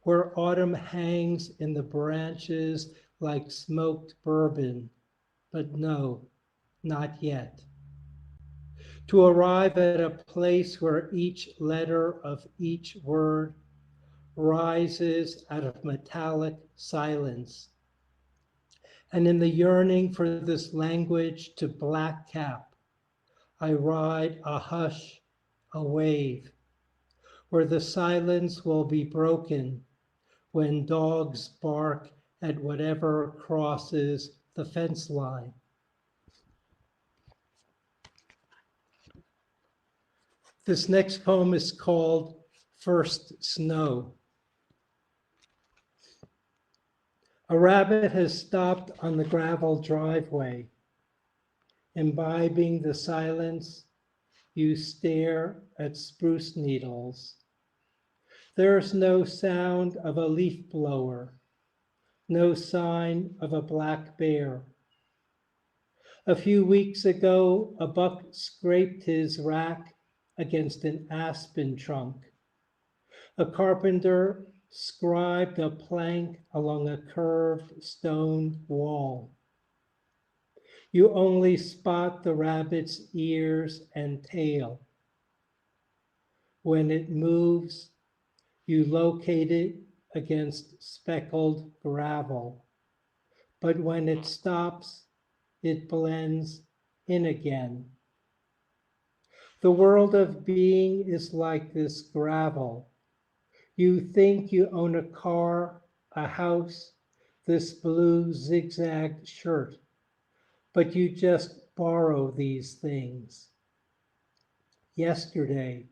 where autumn hangs in the branches like smoked bourbon, but no, not yet. To arrive at a place where each letter of each word rises out of metallic silence. And in the yearning for this language to black cap, I ride a hush, a wave, where the silence will be broken when dogs bark at whatever crosses the fence line. This next poem is called First Snow. A rabbit has stopped on the gravel driveway. Imbibing the silence, you stare at spruce needles. There's no sound of a leaf blower, no sign of a black bear. A few weeks ago, a buck scraped his rack against an aspen trunk. A carpenter scribed a plank along a curved stone wall. You only spot the rabbit's ears and tail. When it moves, you locate it against speckled gravel. But when it stops, it blends in again. The world of being is like this gravel. You think you own a car, a house, this blue zigzag shirt, but you just borrow these things. Yesterday,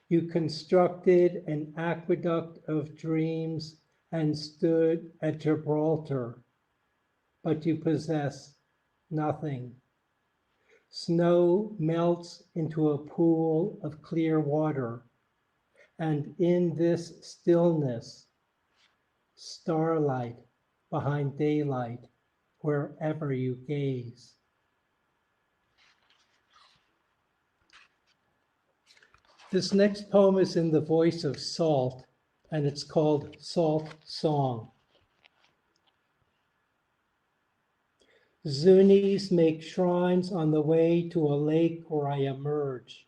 you constructed an aqueduct of dreams and stood at Gibraltar, but you possess nothing. Snow melts into a pool of clear water, and in this stillness, starlight behind daylight, wherever you gaze. This next poem is in the voice of Salt, and it's called Salt Song. Zunis make shrines on the way to a lake where I emerge,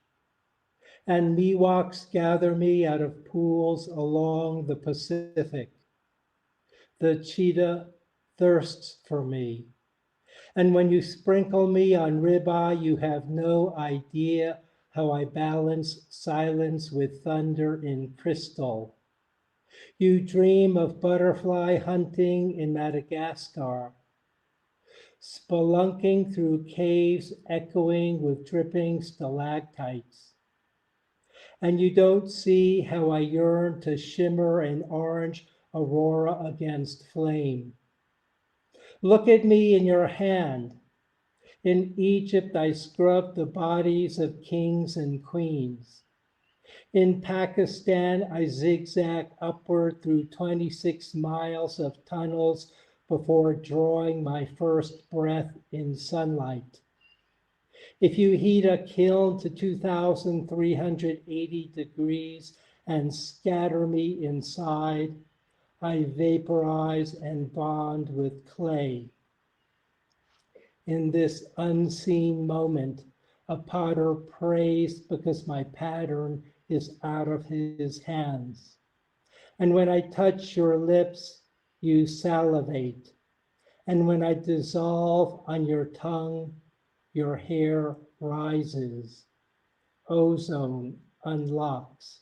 and Miwoks gather me out of pools along the Pacific. The cheetah thirsts for me, and when you sprinkle me on ribeye, you have no idea how I balance silence with thunder in crystal. You dream of butterfly hunting in Madagascar, spelunking through caves echoing with dripping stalactites. And you don't see how I yearn to shimmer in orange aurora against flame. Look at me in your hand. In Egypt, I scrubbed the bodies of kings and queens. In Pakistan, I zigzag upward through 26 miles of tunnels before drawing my first breath in sunlight. If you heat a kiln to 2,380 degrees and scatter me inside, I vaporize and bond with clay. In this unseen moment, a potter prays because my pattern is out of his hands. And when I touch your lips, you salivate. And when I dissolve on your tongue, your hair rises. Ozone unlocks.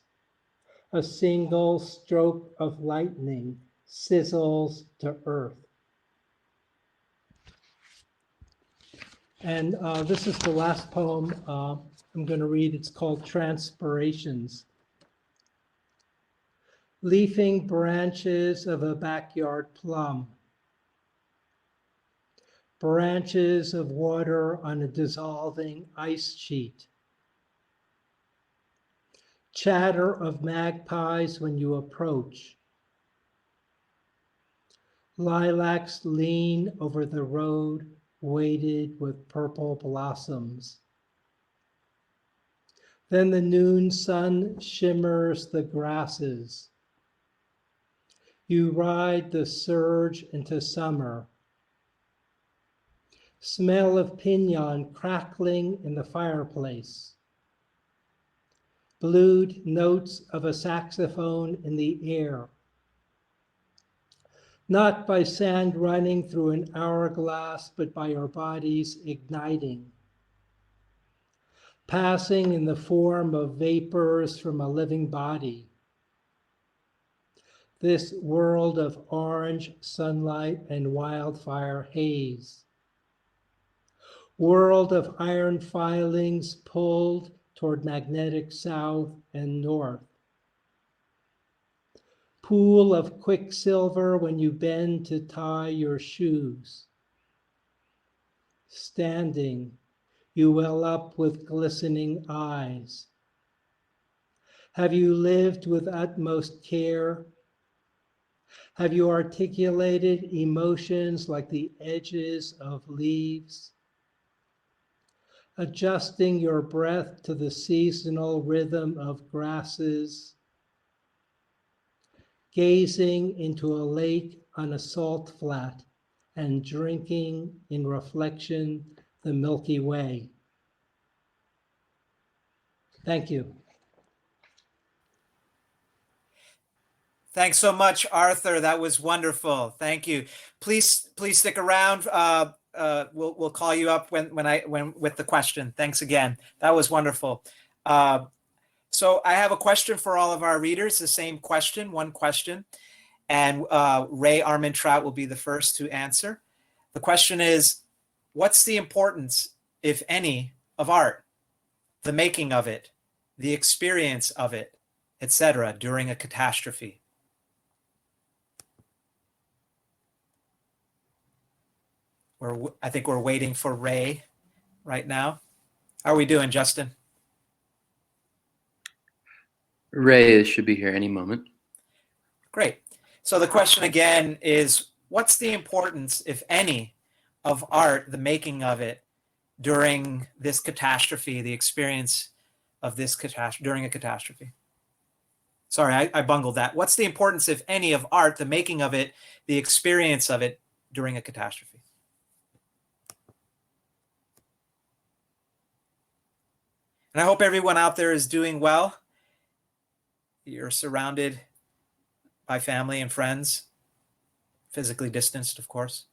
A single stroke of lightning sizzles to earth. And this is the last poem I'm going to read. It's called Transpirations. Leafing branches of a backyard plum. Branches of water on a dissolving ice sheet. Chatter of magpies when you approach. Lilacs lean over the road, weighted with purple blossoms. Then the noon sun shimmers the grasses. You ride the surge into summer. Smell of pinon crackling in the fireplace. Blued notes of a saxophone in the air. Not by sand running through an hourglass, but by our bodies igniting. Passing in the form of vapors from a living body. This world of orange sunlight and wildfire haze. World of iron filings pulled toward magnetic south and north. Pool of quicksilver when you bend to tie your shoes. Standing, you well up with glistening eyes. Have you lived with utmost care? Have you articulated emotions like the edges of leaves? Adjusting your breath to the seasonal rhythm of grasses. Gazing into a lake on a salt flat and drinking in reflection the Milky Way. Thank you. Thanks so much, Arthur. That was wonderful. Thank you. Please stick around. We'll call you up when with the question. Thanks again. That was wonderful. So I have a question for all of our readers. The same question, one question, and Rae Armantrout will be the first to answer. The question is, what's the importance, if any, of art, the making of it, the experience of it, etc., during a catastrophe? I think we're waiting for Rae right now. How are we doing, Justin? Rae should be here any moment. Great. So the question again is, what's the importance, if any, of art, the making of it, during this catastrophe, the experience of this catastrophe, during a catastrophe? Sorry, I bungled that. What's the importance, if any, of art, the making of it, the experience of it during a catastrophe? And I hope everyone out there is doing well. You're surrounded by family and friends, physically distanced, of course.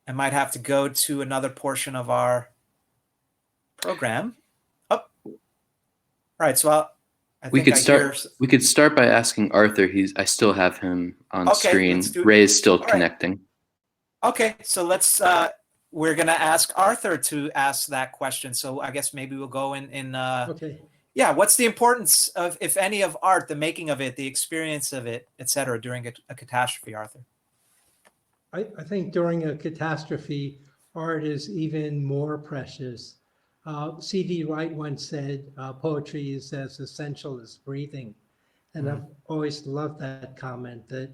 I might have to go to another portion of our program. Oh, all right. So We could start by asking Arthur. I still have him on screen. Rae is still connecting. Okay, so we're gonna ask Arthur to ask that question. So I guess maybe we'll go in Okay. Yeah, what's the importance of, if any, of art, the making of it, the experience of it, etc., during a catastrophe, Arthur? I think during a catastrophe, art is even more precious. C.D. Wright once said, poetry is as essential as breathing. And I've always loved that comment, that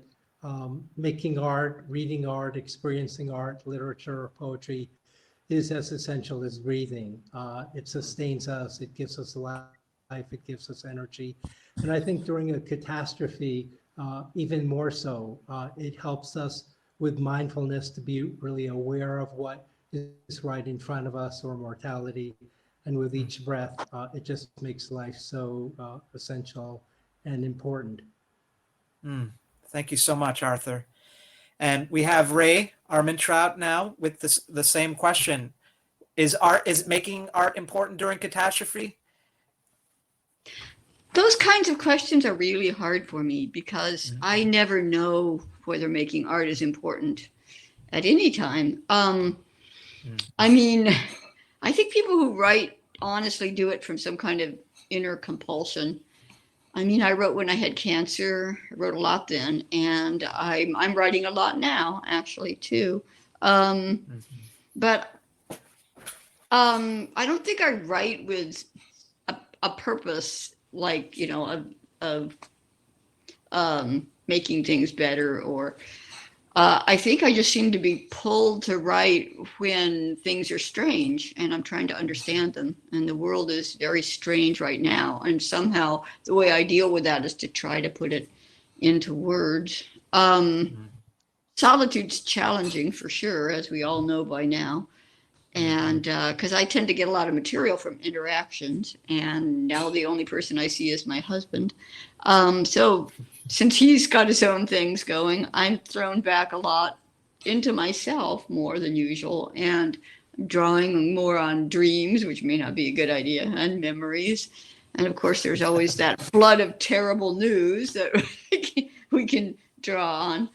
making art, reading art, experiencing art, literature, poetry is as essential as breathing. It sustains us, it gives us life, it gives us energy. And I think during a catastrophe, even more so, it helps us with mindfulness to be really aware of what is right in front of us, or mortality. And with each breath, it just makes life so essential and important. Thank you so much, Arthur. And we have Rae Armantrout now with the same question. Is making art important during catastrophe? Those kinds of questions are really hard for me, because I never know whether making art is important at any time. I mean, I think people who write honestly do it from some kind of inner compulsion. I mean, I wrote when I had cancer. I wrote a lot then, and I'm writing a lot now, actually, too. But I don't think I write with a purpose, like, you know, of making things better, or I think I just seem to be pulled to write when things are strange and I'm trying to understand them. And the world is very strange right now. And somehow the way I deal with that is to try to put it into words. Solitude's challenging for sure, as we all know by now. And because I tend to get a lot of material from interactions, and now the only person I see is my husband. So since he's got his own things going, I'm thrown back a lot into myself more than usual, and drawing more on dreams, which may not be a good idea, and memories. And of course, there's always that flood of terrible news that we can draw on.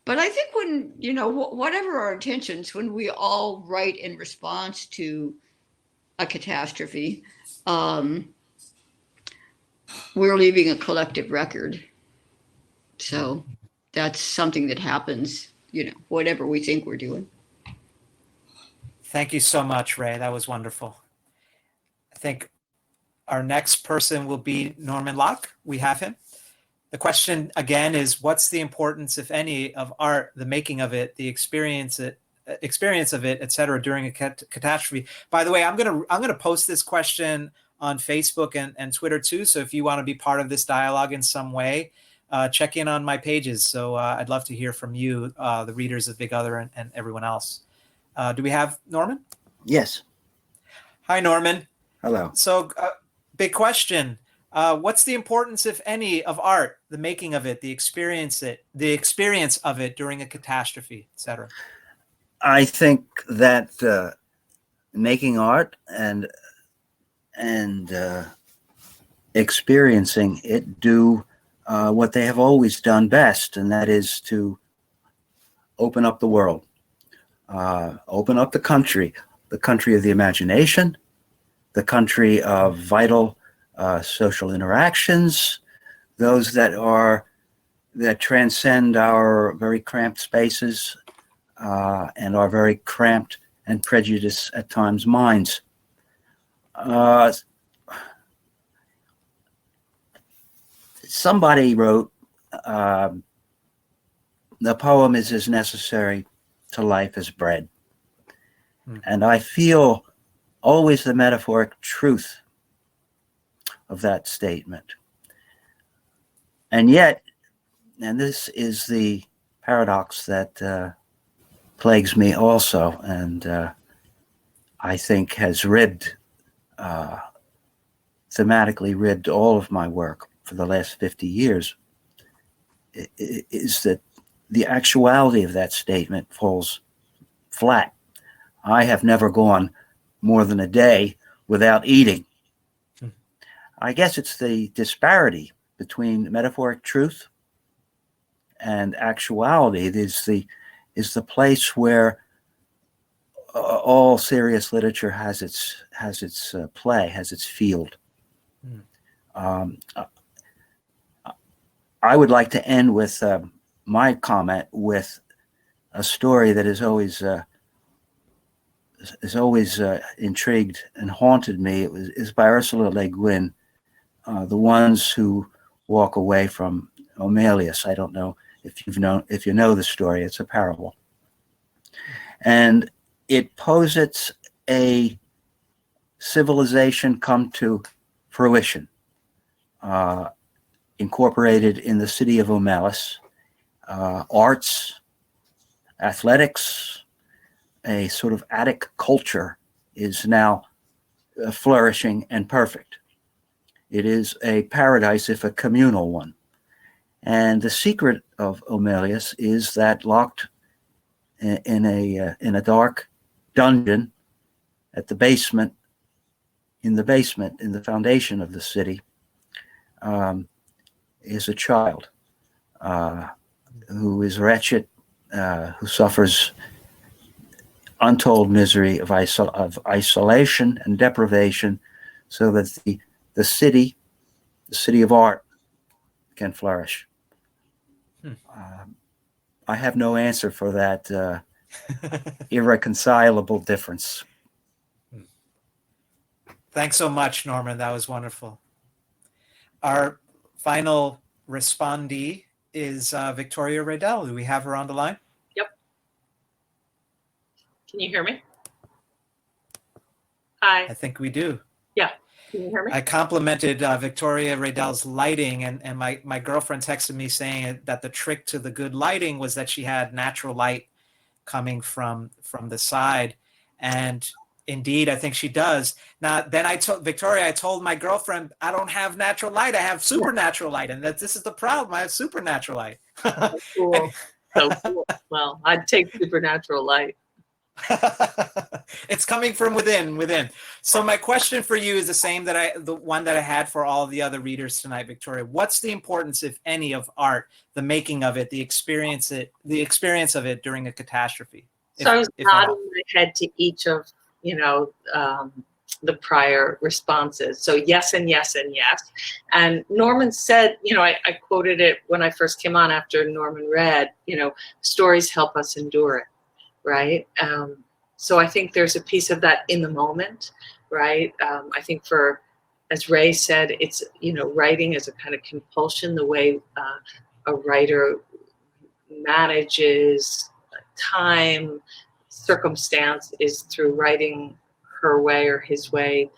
But I think when, you know, whatever our intentions, when we all write in response to a catastrophe, we're leaving a collective record. So that's something that happens, you know, whatever we think we're doing. Thank you so much, Rae. That was wonderful. I think our next person will be Norman Locke. We have him. The question again is, what's the importance, if any, of art, the making of it, the experience of it, etc., during a catastrophe? By the way, I'm gonna post this question on Facebook and Twitter too. So if you want to be part of this dialogue in some way, check in on my pages. So I'd love to hear from you, the readers of Big Other, and everyone else. Do we have Norman? Yes. Hi, Norman. Hello. So big question. What's the importance, if any, of art, the making of it, the experience of it during a catastrophe, etc.? I think that making art and experiencing it do what they have always done best, and that is to open up the world, open up the country of the imagination, the country of vital social interactions, those that transcend our very cramped spaces and our very cramped and prejudiced at times minds. Somebody wrote, the poem is as necessary to life as bread. And I feel always the metaphoric truth of that statement. And yet, and this is the paradox that plagues me also, and I think has thematically ribbed all of my work for the last 50 years, is that the actuality of that statement falls flat. I have never gone more than a day without eating. I guess it's the disparity between metaphoric truth and actuality. It is the place where all serious literature has its play, has its field. Um, I would like to end with my comment with a story that is always intrigued and haunted me. Is by Ursula Le Guin, The Ones Who Walk Away from Omelas. I don't know if you know the story. It's a parable, and it posits a civilization come to fruition, incorporated in the city of Omelas. Arts, athletics, a sort of Attic culture is now flourishing and perfect. It is a paradise, if a communal one. And the secret of Omelas is that locked in a dark dungeon at the basement, in the foundation of the city, is a child who is wretched, who suffers untold misery of isolation and deprivation, so that the city of art, can flourish. I have no answer for that irreconcilable difference. Thanks so much, Norman. That was wonderful. Our final respondee is Victoria Redel. Do we have her on the line? Yep. Can you hear me? Hi. I think we do. Yeah. Can you hear me? I complimented Victoria Redel's lighting, and my girlfriend texted me saying that the trick to the good lighting was that she had natural light coming from the side. And indeed, I think she does. Now, then I told my girlfriend, I don't have natural light. I have supernatural light. And that this is the problem. I have supernatural light. So cool. So cool. Well, I'd take supernatural light. It's coming from within. So my question for you is the one that I had for all the other readers tonight, Victoria. What's the importance, if any, of art, the making of it, the experience of it during a catastrophe? So I was nodding my head to each of the prior responses. So yes and yes and yes. And Norman said, I quoted it when I first came on after Norman read, stories help us endure it. Right. So I think there's a piece of that in the moment. Right. I think as Rae said, it's, writing is a kind of compulsion. The way a writer manages time, circumstance is through writing her way or his way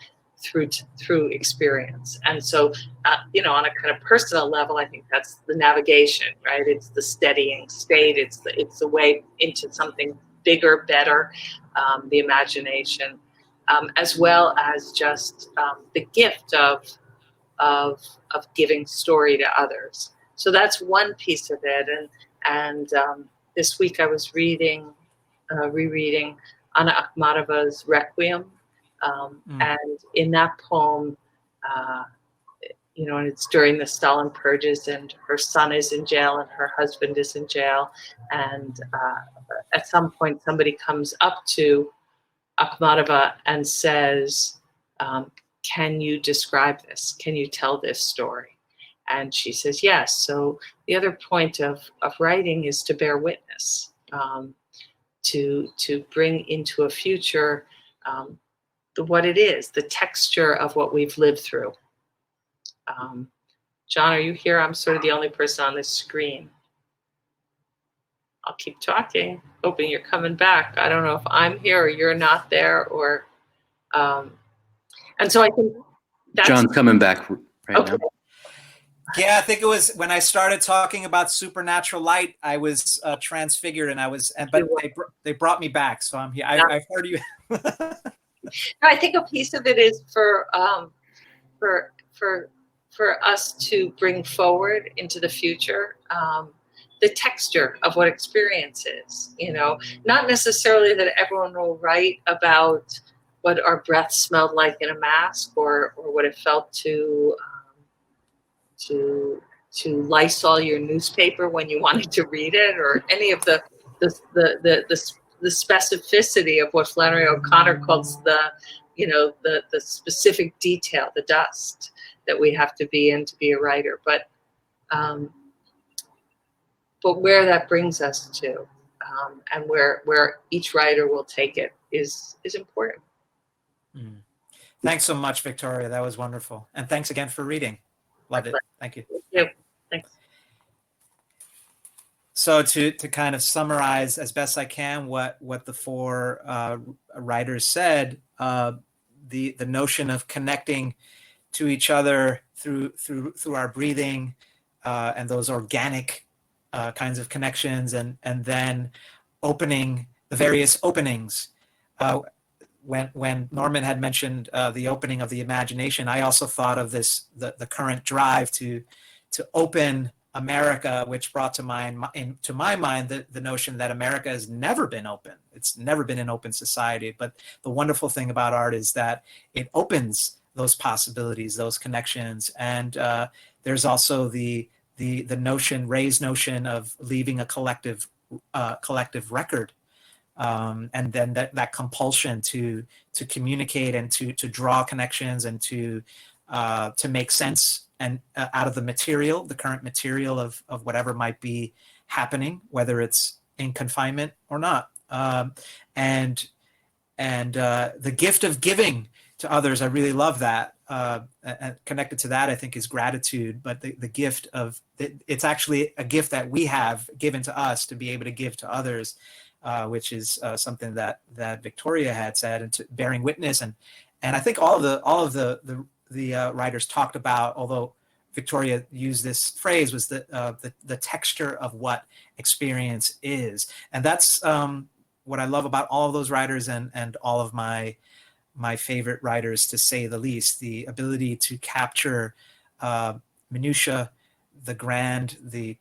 through experience. And so, on a kind of personal level, I think that's the navigation, right? It's the steadying state. It's the way into something bigger, better, the imagination, as well as just the gift of giving story to others. So that's one piece of it. And this week I was rereading Anna Akhmatova's Requiem, and in that poem, and it's during the Stalin purges, and her son is in jail and her husband is in jail, and at some point somebody comes up to Akhmatova and says, can you describe this? Can you tell this story? And she says yes. So the other point of writing is to bear witness, to bring into a future what it is, the texture of what we've lived through. John, are you here? I'm sort of the only person on this screen. I'll keep talking, hoping you're coming back. I don't know if I'm here or you're not there, or and so I think that's John's coming back right now. Yeah, I think it was when I started talking about supernatural light, I was transfigured, but they brought me back, so I'm here. I've heard you. No, I think a piece of it is for us to bring forward into the future the texture of what experience is. Not necessarily that everyone will write about what our breath smelled like in a mask, or what it felt to Lysol your newspaper when you wanted to read it, or any of the specificity of what Flannery O'Connor calls the specific detail, the dust. that we have to be in to be a writer, but where that brings us to, and where each writer will take it is important. Mm. Thanks so much, Victoria. That was wonderful. And thanks again for reading. Loved it. Thank you. Yeah, thanks. So to kind of summarize as best I can what the four writers said, the notion of connecting to each other through our breathing and those organic kinds of connections, and then opening the various openings. When Norman had mentioned the opening of the imagination, I also thought of the current drive to open America, which brought to my mind the notion that America has never been open. It's never been an open society. But the wonderful thing about art is that it opens those possibilities, those connections. And there's also the notion, Rae's notion of leaving a collective record. And then that compulsion to communicate and to draw connections and to make sense and out of the current material of whatever might be happening, whether it's in confinement or not. And the gift of giving to others, I really love that. And connected to that, I think, is gratitude. But the gift of it's actually a gift that we have given to us to be able to give to others. Which is something that Victoria had said, and to bearing witness, and I think all of the writers talked about, although Victoria used this phrase, was the texture of what experience is, and that's what I love about all of those writers and all of my favorite writers, to say the least. The ability to capture minutia, the grand, the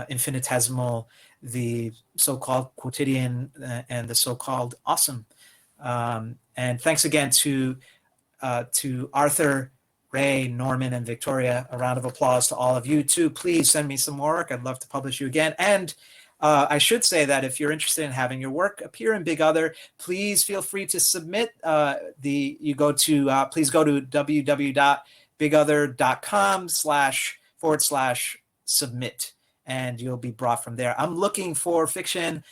infinitesimal, the so-called quotidian, and the so-called awesome. And thanks again to Arthur, Rae, Norman, and Victoria. A round of applause to all of you too. Please send me some more work. I'd love to publish you again. And I should say that if you're interested in having your work appear in Big Other, please feel free to submit. Please go to www.bigother.com//submit. And you'll be brought from there. I'm looking for fiction,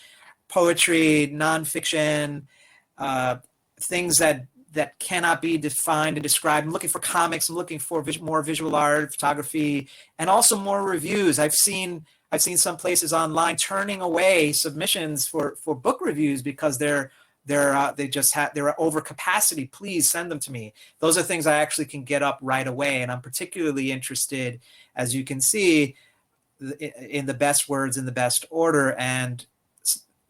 poetry, nonfiction, things that cannot be defined and described. I'm looking for comics. I'm looking for more visual art, photography, and also more reviews. I've seen some places online turning away submissions for book reviews because they're over capacity. Please send them to me. Those are things I actually can get up right away, and I'm particularly interested, as you can see, in the best words in the best order. And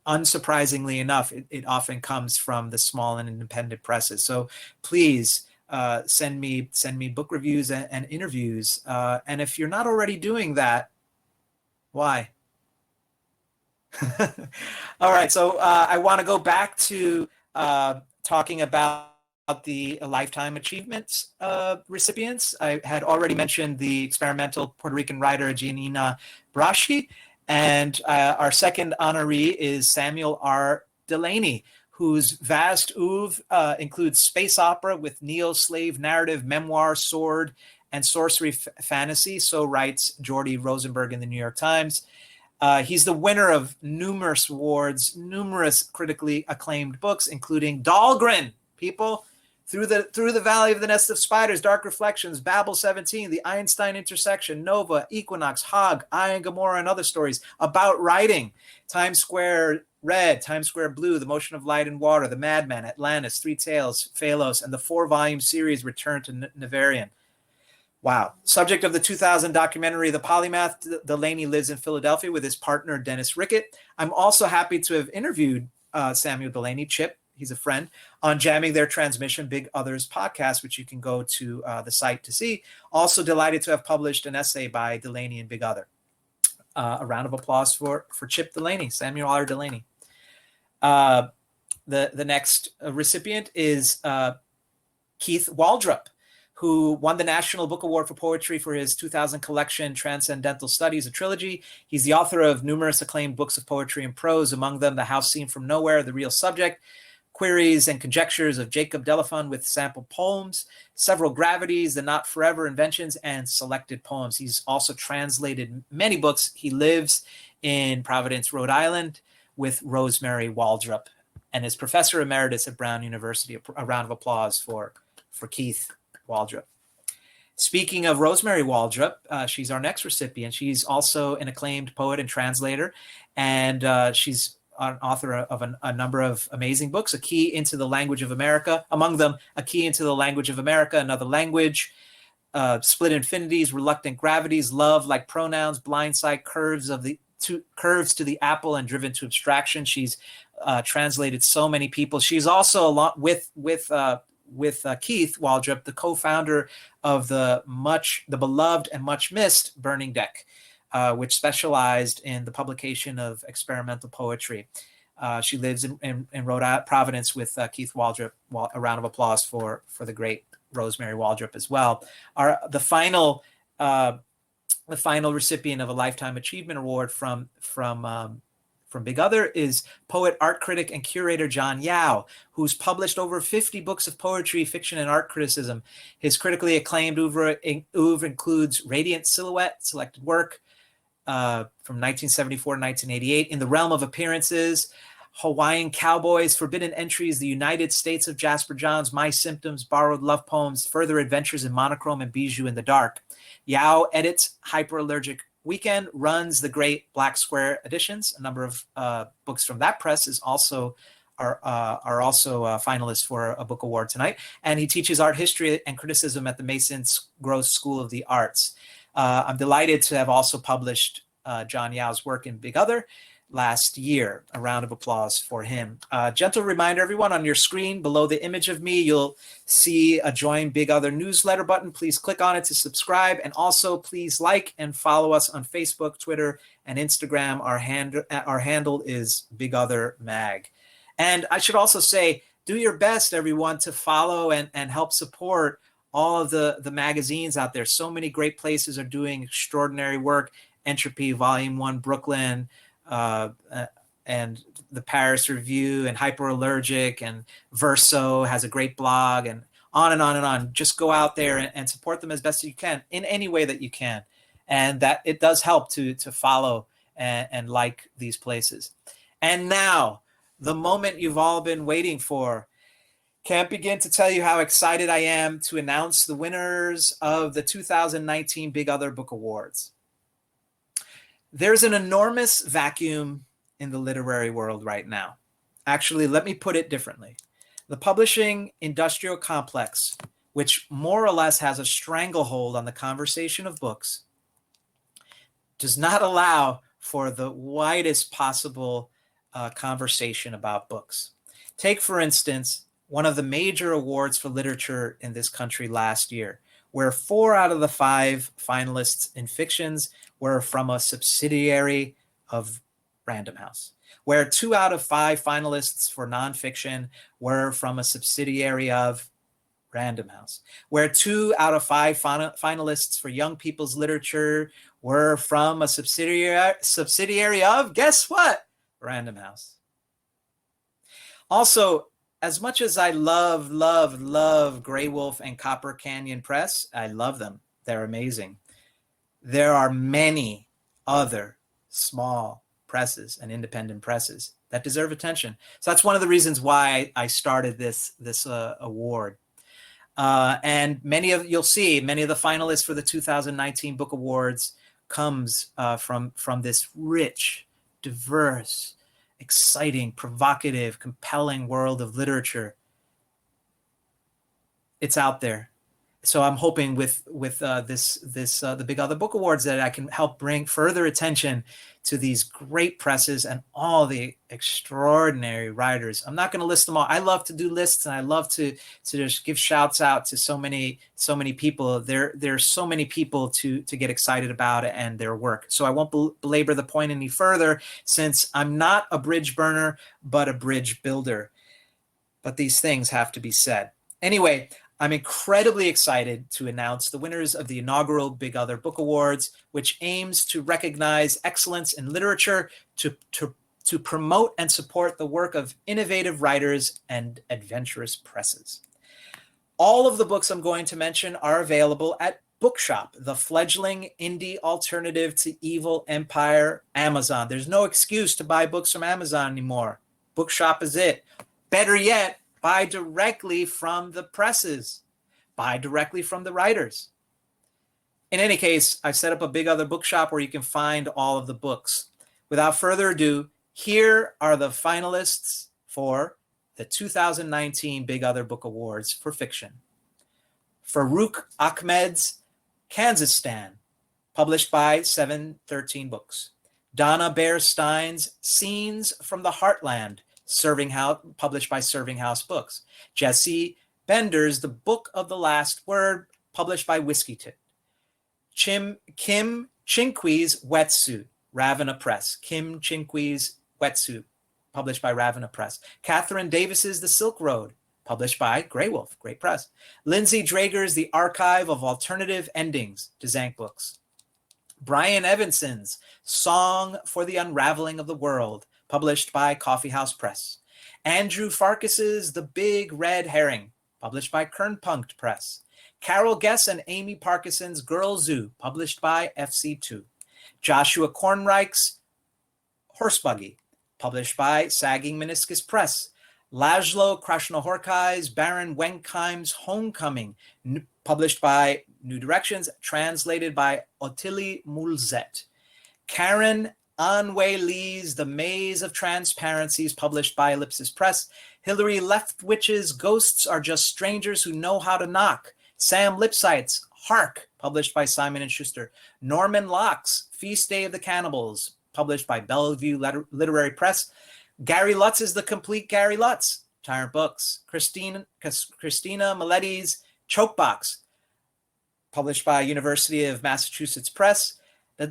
unsurprisingly enough, it often comes from the small and independent presses. So please send me book reviews and interviews. And if you're not already doing that, why? All right. So I want to go back to talking about the Lifetime Achievements recipients. I had already mentioned the experimental Puerto Rican writer Giannina Braschi, and our second honoree is Samuel R. Delaney, whose vast oeuvre includes space opera with neo-slave narrative, memoir, sword, and sorcery fantasy. So writes Jordy Rosenberg in the New York Times. He's the winner of numerous awards, numerous critically acclaimed books, including Dahlgren, people. Through the Valley of the Nest of Spiders, Dark Reflections, Babel 17, The Einstein Intersection, Nova, Equinox, Hog, I and Gomorrah, and other stories about writing. Times Square Red, Times Square Blue, The Motion of Light and Water, The Madman, Atlantis, Three Tales, Phalos, and the 4-volume series Return to Nevarian. Wow. Subject of the 2000 documentary The Polymath, Delaney lives in Philadelphia with his partner, Dennis Rickett. I'm also happy to have interviewed Samuel Delaney, Chip, he's a friend, on Jamming Their Transmission, Big Others podcast, which you can go to the site to see. Also delighted to have published an essay by Delaney and Big Other. A round of applause for Chip Delaney, Samuel R. Delaney. The next recipient is Keith Waldrop, who won the National Book Award for Poetry for his 2000 collection, Transcendental Studies, a trilogy. He's the author of numerous acclaimed books of poetry and prose, among them The House Seen from Nowhere, The Real Subject, Queries and Conjectures of Jacob Delafont with Sample Poems, Several Gravities, The Not Forever Inventions, and Selected Poems. He's also translated many books. He lives in Providence, Rhode Island with Rosemary Waldrop and is Professor Emeritus at Brown University. A round of applause for Keith Waldrop. Speaking of Rosemary Waldrop, she's our next recipient. She's also an acclaimed poet and translator, and she's an author of a number of amazing books, A Key into the Language of America, among them A Key into the Language of America, Another Language, Split Infinities, Reluctant Gravities, Love Like Pronouns, Blindside, Curves to the Apple, and Driven to Abstraction. She's translated so many people. She's also, along with Keith Waldrop, the co-founder of the beloved and much missed Burning Deck, which specialized in the publication of experimental poetry. She lives in Providence with Keith Waldrop. A round of applause for the great Rosemary Waldrop as well. The final recipient of a Lifetime Achievement Award from Big Other is poet, art critic, and curator John Yao, who's published over 50 books of poetry, fiction, and art criticism. His critically acclaimed oeuvre includes Radiant Silhouette, selected work from 1974 to 1988, In the Realm of Appearances, Hawaiian Cowboys, Forbidden Entries, The United States of Jasper Johns, My Symptoms, Borrowed Love Poems, Further Adventures in Monochrome, and Bijou in the Dark. Yao edits Hyperallergic Weekend, runs the great Black Square editions. A number of books from that press are also finalists for a book award tonight. And he teaches art history and criticism at the Mason Gross School of the Arts. I'm delighted to have also published John Yao's work in Big Other last year. A round of applause for him. Gentle reminder, everyone, on your screen below the image of me, you'll see a Join Big Other newsletter button. Please click on it to subscribe. And also please like and follow us on Facebook, Twitter, and Instagram. Our handle is Big Other Mag. And I should also say, do your best, everyone, to follow and help support all of the magazines out there. So many great places are doing extraordinary work. Entropy, Volume 1, Brooklyn, and the Paris Review, and Hyperallergic, and Verso has a great blog, and on and on and on. Just go out there and support them as best as you can in any way that you can. And that it does help to follow and like these places. And now, the moment you've all been waiting for. Can't begin to tell you how excited I am to announce the winners of the 2019 Big Other Book Awards. There's an enormous vacuum in the literary world right now. Actually, let me put it differently. The publishing industrial complex, which more or less has a stranglehold on the conversation of books, does not allow for the widest possible conversation about books. Take, for instance, one of the major awards for literature in this country last year, where 4 out of the 5 finalists in fictions were from a subsidiary of Random House, where 2 out of 5 finalists for nonfiction were from a subsidiary of Random House, where 2 out of 5 finalists for young people's literature were from a subsidiary of, guess what? Random House. Also, as much as I love Grey Wolf and Copper Canyon Press, I love them. They're amazing. There are many other small presses and independent presses that deserve attention. So that's one of the reasons why I started this award. And you'll see many of the finalists for the 2019 Book Awards comes from this rich, diverse, exciting, provocative, compelling world of literature. It's out there. So I'm hoping with the Big Other Book Awards that I can help bring further attention to these great presses and all the extraordinary writers. I'm not going to list them all. I love to do lists, and I love to just give shouts out to so many people. There's so many people to get excited about and their work. So I won't belabor the point any further, since I'm not a bridge burner, but a bridge builder. But these things have to be said. Anyway, I'm incredibly excited to announce the winners of the inaugural Big Other Book Awards, which aims to recognize excellence in literature, to to promote and support the work of innovative writers and adventurous presses. All of the books I'm going to mention are available at Bookshop, the fledgling indie alternative to evil empire Amazon. There's no excuse to buy books from Amazon anymore. Bookshop is it. Better yet, buy directly from the presses. Buy directly from the writers. In any case, I've set up a Big Other Bookshop where you can find all of the books. Without further ado, here are the finalists for the 2019 Big Other Book Awards for fiction. Farouk Ahmed's Kazakhstan, published by 713 Books. Donna Bear Stein's Scenes from the Heartland, published by Serving House Books. Jesse Bender's The Book of the Last Word, published by Whiskey Tit. Kim Chinqui's Wetsuit, Ravenna Press. Kim Chinqui's Wetsuit, published by Ravenna Press. Catherine Davis's The Silk Road, published by Grey Wolf, great press. Lindsay Drager's The Archive of Alternative Endings, Dzank Books. Brian Evanson's Song for the Unraveling of the World, published by Coffee House Press. Andrew Farkas's The Big Red Herring, published by Kernpunkt Press. Carol Guess and Amy Parkinson's Girl Zoo, published by FC2. Joshua Kornreich's Horse Buggy, published by Sagging Meniscus Press. Laszlo Krasnohorkai's Baron Wenkheim's Homecoming, published by New Directions, translated by Ottilie Mulzet. Karen Anwei Lee's The Maze of Transparencies, published by Ellipsis Press. Hilary Leftwich's Ghosts Are Just Strangers Who Know How to Knock. Sam Lipsite's Hark, published by Simon & Schuster. Norman Locke's Feast Day of the Cannibals, published by Bellevue Literary Press. Gary Lutz's The Complete Gary Lutz, Tyrant Books. Christina Miletti's Chokebox, published by University of Massachusetts Press.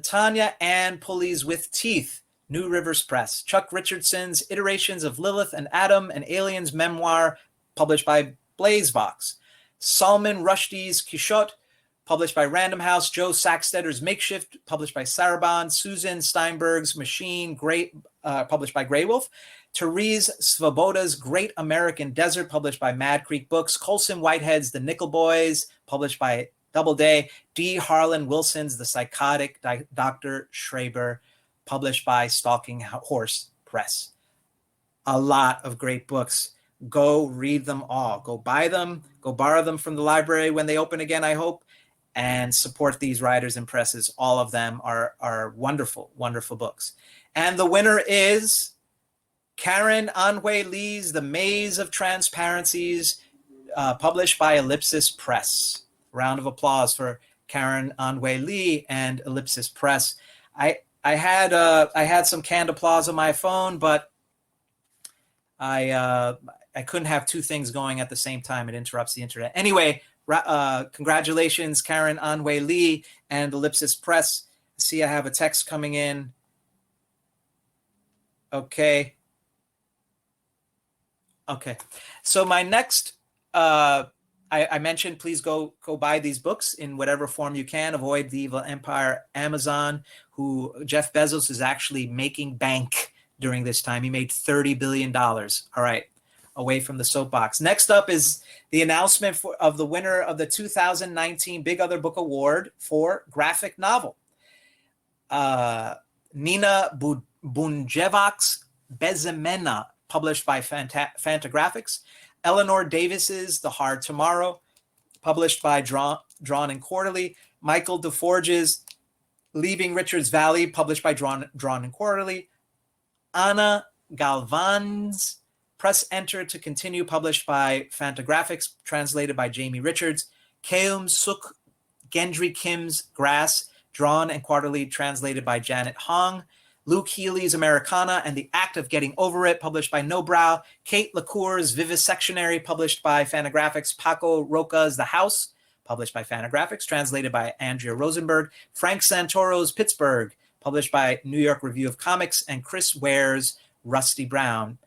Tanya Ann Pulley's With Teeth, New Rivers Press. Chuck Richardson's Iterations of Lilith and Adam, an Alien's Memoir, published by Blazebox. Salman Rushdie's Quixote, published by Random House. Joe Sackstedter's Makeshift, published by Sarabon. Susan Steinberg's Machine, published by Grey Wolf. Therese Svoboda's Great American Desert, published by Mad Creek Books. Colson Whitehead's The Nickel Boys, published by Doubleday. D. Harlan Wilson's The Psychotic Dr. Schreiber, published by Stalking Horse Press. A lot of great books. Go read them all. Go buy them. Go borrow them from the library when they open again, I hope, and support these writers and presses. All of them are wonderful, wonderful books. And the winner is Karen Anwei Lee's The Maze of Transparencies, published by Ellipsis Press. Round of applause for Karen Anwei Lee and Ellipsis Press. I had some canned applause on my phone, but I couldn't have two things going at the same time. It interrupts the internet. Anyway, congratulations, Karen Anwei Lee and Ellipsis Press. See, I have a text coming in. Okay. So my next, I mentioned, please go buy these books in whatever form you can. Avoid the evil empire Amazon, who Jeff Bezos is actually making bank during this time. He made $30 billion. All right. Away from the soapbox. Next up is the announcement of the winner of the 2019 Big Other Book Award for graphic novel. Nina Bunjevac's Bezemena, published by Fantagraphics. Eleanor Davis's The Hard Tomorrow, published by Drawn and Quarterly. Michael DeForge's Leaving Richards Valley, published by Drawn and Quarterly. Anna Galvan's Press Enter to Continue, published by Fantagraphics, translated by Jamie Richards. Keum Suk Gendry Kim's Grass, Drawn and Quarterly, translated by Janet Hong. Luke Healy's Americana and the Act of Getting Over It, published by Nobrow. Kate LaCour's Vivisectionary, published by Fantagraphics. Paco Roca's The House, published by Fantagraphics, translated by Andrea Rosenberg. Frank Santoro's Pittsburgh, published by New York Review of Comics. And Chris Ware's Rusty Brown,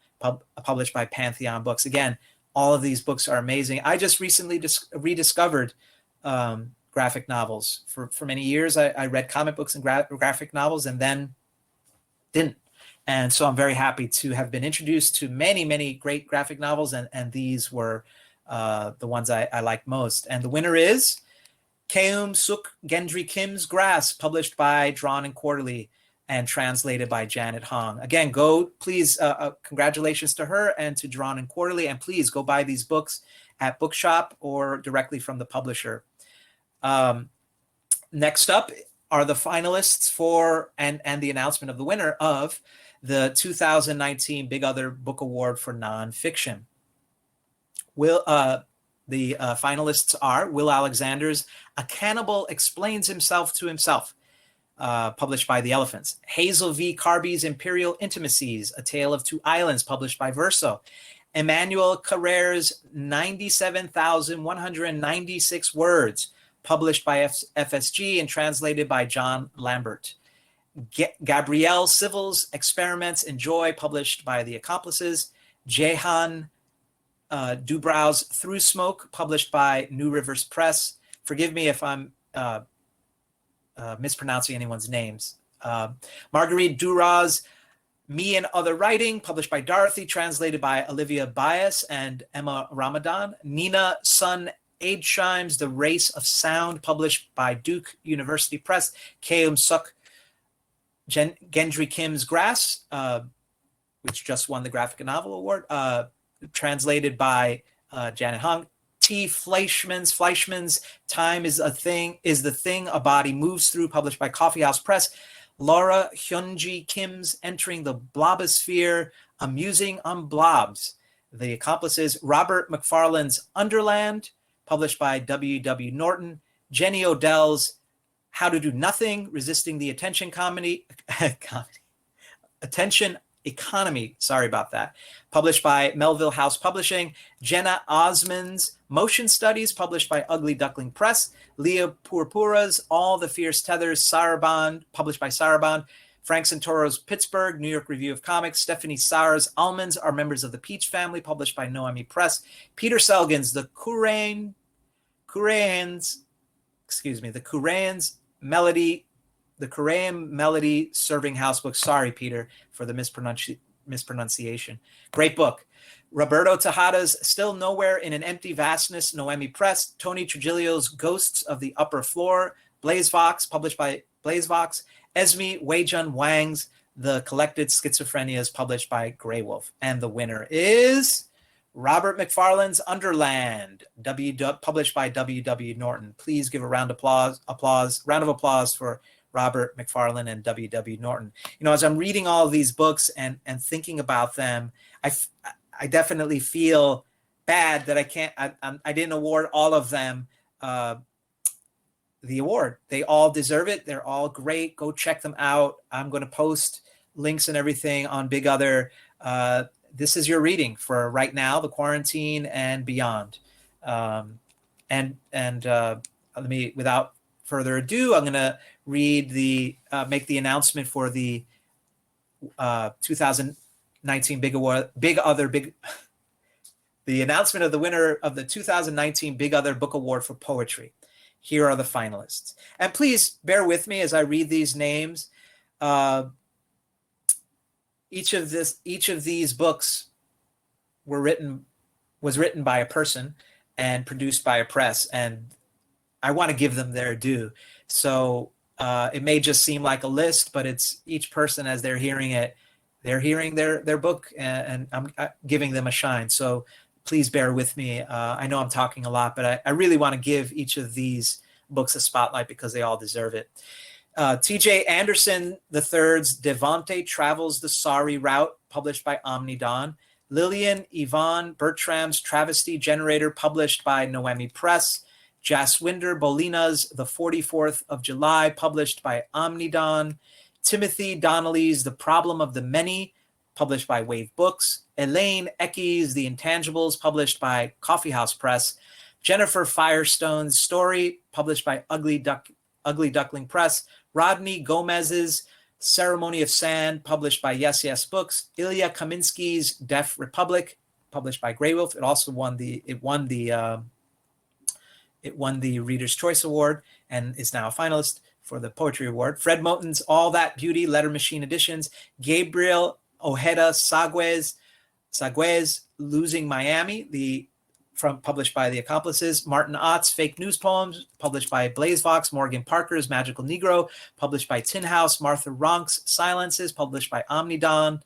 published by Pantheon Books. Again, all of these books are amazing. I just recently rediscovered graphic novels. For many years, I read comic books and graphic novels and then didn't. And so I'm very happy to have been introduced to many, many great graphic novels, and these were the ones I like most. And the winner is Keum Suk Gendry Kim's Grass, published by Drawn and Quarterly and translated by Janet Hong. Again, go, please, congratulations to her and to Drawn and Quarterly, and please go buy these books at Bookshop or directly from the publisher. Next up are the finalists for, and the announcement of the winner of the 2019 Big Other Book Award for Nonfiction. The finalists are Will Alexander's A Cannibal Explains Himself to Himself, published by The Elephants. Hazel V. Carby's Imperial Intimacies, A Tale of Two Islands, published by Verso. Emmanuel Carrère's 97,196 Words, published by FSG and translated by John Lambert. Gabrielle Civil's Experiments in Joy, published by The Accomplices. Jehan Dubrow's Through Smoke, published by New Rivers Press. Forgive me if I'm mispronouncing anyone's names. Marguerite Duras' Me and Other Writing, published by Dorothy, translated by Olivia Bias and Emma Ramadan. Nina Sun Aidsheims' The Race of Sound, published by Duke University Press. Keum Suk Gendry Kim's Grass, which just won the Graphic Novel Award, translated by Janet Hong. T. Fleischman's Time is the Thing a Body Moves Through, published by Coffee House Press. Laura Hyunji Kim's Entering the Blobosphere, Amusing on Blobs. The Accomplices. Robert McFarlane's Underland, published by W.W. Norton. Jenny Odell's How to Do Nothing, Resisting the Attention Attention Economy, sorry about that, published by Melville House Publishing. Jenna Osmond's Motion Studies, published by Ugly Duckling Press. Leah Purpura's All the Fierce Tethers, Saraband, published by Saraband. Frank Santoro's Pittsburgh, New York Review of Comics. Stephanie Sauer's Almonds Are Members of the Peach Family, published by Noemi Press. Peter Selgin's The Korean Melody Serving House book. Sorry, Peter, for the mispronunciation. Great book. Roberto Tejada's Still Nowhere in an Empty Vastness, Noemi Press. Tony Trujillo's Ghosts of the Upper Floor, BlazeVox, published by BlazeVox. Esme Weijun Wang's The Collected Schizophrenias, published by Grey Wolf. And the winner is Robert McFarlane's Underland, published by W.W. Norton. Please give a round of applause for Robert McFarlane and W.W. Norton. You know, as I'm reading all of these books and thinking about them, I definitely feel bad that I didn't award all of them the award. They all deserve it. They're all great. Go check them out. I'm going to post links and everything on Big Other. This is your reading for right now, the quarantine and beyond. Let me, without further ado, I'm going to read make the announcement for the 2019 the announcement of the winner of the 2019 Big Other Book Award for Poetry. Here are the finalists. And please bear with me as I read these names. Each of these books was written by a person and produced by a press, and I want to give them their due. So it may just seem like a list, but it's each person as they're hearing it. They're hearing their book, and I'm giving them a shine. So please bear with me. I know I'm talking a lot, but I really want to give each of these books a spotlight because they all deserve it. T.J. Anderson III's Devante Travels the Sorry Route, published by Omnidon. Lillian Yvonne Bertram's Travesty Generator, published by Noemi Press. Jaswinder Bolina's The 44th of July, published by Omnidon. Timothy Donnelly's The Problem of the Many, published by Wave Books. Elaine Ecky's The Intangibles, published by Coffee House Press. Jennifer Firestone's Story, published by Ugly Duckling Press. Rodney Gomez's Ceremony of Sand, published by Yes Yes Books. Ilya Kaminsky's Deaf Republic, published by Grey Wolf. It also won the Reader's Choice Award and is now a finalist. for the Poetry Award. Fred Moten's All That Beauty, Letter Machine Editions. Gabriel Ojeda Sagüez, Losing Miami, published by The Accomplices. Martin Ott's Fake News Poems, published by Blazevox. Morgan Parker's Magical Negro, published by Tin House. Martha Ronk's Silences, published by Omnidon.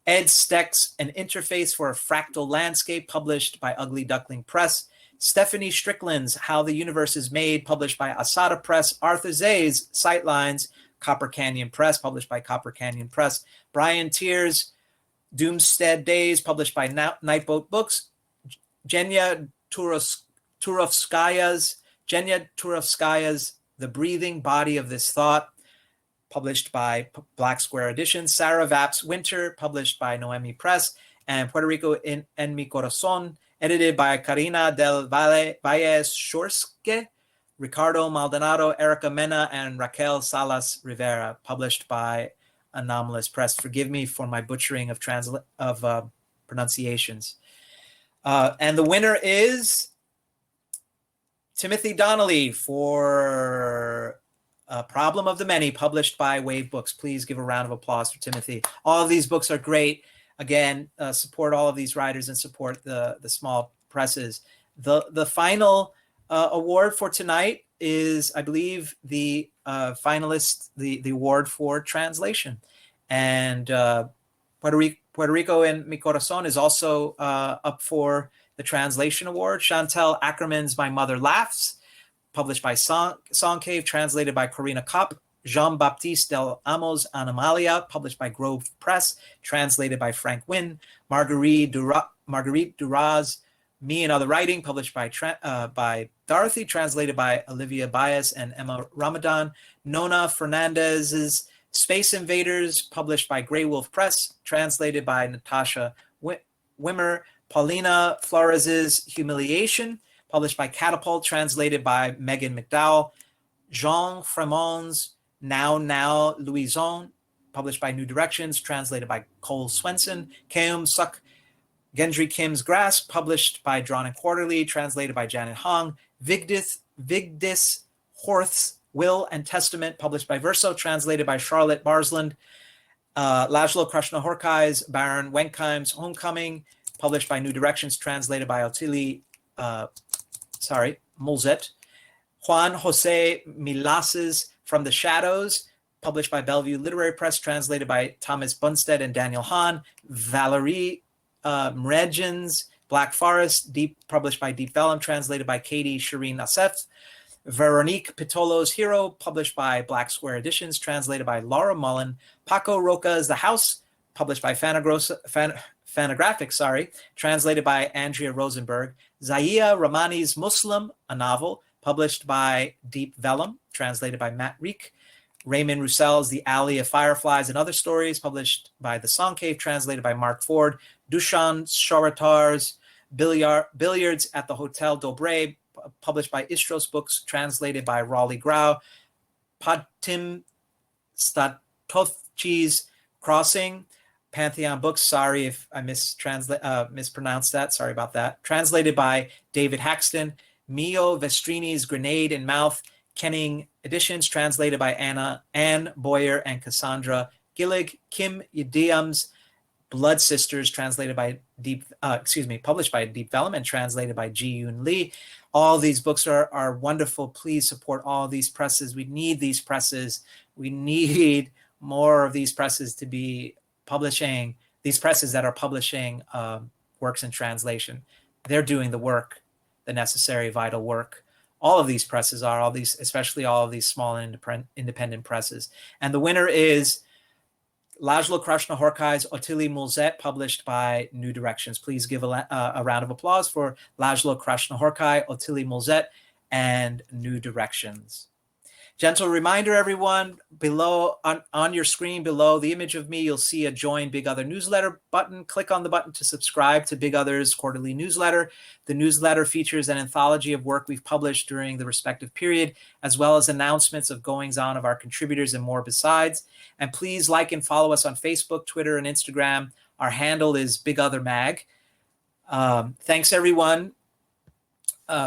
Ed Steck's An Interface for a Fractal Landscape, published by Ugly Duckling Press. Stephanie Strickland's How the Universe is Made, published by Asada Press. Arthur Zay's Sightlines, Copper Canyon Press, published by Copper Canyon Press. Brian Tier's Doomstead Days, published by Nightboat Books. Genya Turovskaya's The Breathing Body of This Thought, published by Black Square Edition. Sarah Vapp's Winter, published by Noemi Press. And Puerto Rico en Mi Corazón, edited by Karina del Valles Shorske, Ricardo Maldonado, Erica Mena, and Raquel Salas Rivera, published by Anomalous Press. Forgive me for my butchering of pronunciations. And the winner is Timothy Donnelly for Problem of the Many, published by Wave Books. Please give a round of applause for Timothy. All of these books are great. Again, support all of these writers and support the small presses. The final award for tonight is, I believe, the finalist, the award for translation. And Puerto Rico en Mi Corazón is also up for the translation award. Chantel Ackerman's My Mother Laughs, published by Song Cave, translated by Corina Kopp. Jean-Baptiste Del Amos Animalia, published by Grove Press, translated by Frank Wynn. Marguerite Duras, Me and Other Writing, published by Dorothy, translated by Olivia Baez and Emma Ramadan. Nona Fernandez's Space Invaders, published by Grey Wolf Press, translated by Natasha Wimmer. Paulina Flores's Humiliation, published by Catapult, translated by Megan McDowell. Jean Fremont's Now Louison, published by New Directions, translated by Cole Swenson. Keum Suk Gendry Kim's Grass, published by Drawn and Quarterly, translated by Janet Hong. Vigdis Horth's Will and Testament, published by Verso, translated by Charlotte Barsland. Laszlo Krasznahorkai's Baron Wenkheim's Homecoming, published by New Directions, translated by Ottilie Mulzet. Juan Jose Milas's From the Shadows, published by Bellevue Literary Press, translated by Thomas Bunstead and Daniel Hahn. Valerie Mregin's Black Forest, published by Deep Vellum, translated by Katie Shireen Nassef. Veronique Pitolo's Hero, published by Black Square Editions, translated by Laura Mullen. Paco Roca's The House, published by Fantagraphics, translated by Andrea Rosenberg. Zaya Rahmani's Muslim, a novel, published by Deep Vellum, translated by Matt Reek. Raymond Roussel's The Alley of Fireflies and Other Stories, published by The Song Cave, translated by Mark Ford. Dushan Sharatar's Billiards at the Hotel Dobre, published by Istros Books, translated by Raleigh Grau. Padtim Statovchi's Crossing, Pantheon Books. Sorry if I mispronounced that. Sorry about that. Translated by David Haxton. Mio Vestrini's Grenade in Mouth, Kenning Editions, translated by Anne Boyer and Cassandra Gillig. Kim Yediam's Blood Sisters, translated by published by Deep Vellum and translated by Ji Yoon Lee. All these books are wonderful. Please support all these presses. We need these presses. We need more of these presses to be publishing, these presses that are publishing works in translation. They're doing the work, the necessary, vital work. All of these presses are, especially all of these small and independent presses. And the winner is Laszlo Krasznahorkai's Ottilie Mulzet, published by New Directions. Please give a round of applause for Laszlo Krasznahorkai, Ottilie Mulzet, and New Directions. Gentle reminder, everyone, below on your screen below the image of me, you'll see a Join Big Other newsletter button. Click on the button to subscribe to Big Other's quarterly newsletter. The newsletter features an anthology of work we've published during the respective period, as well as announcements of goings-on of our contributors and more besides. And please like and follow us on Facebook, Twitter, and Instagram. Our handle is Big Other Mag. Thanks, everyone.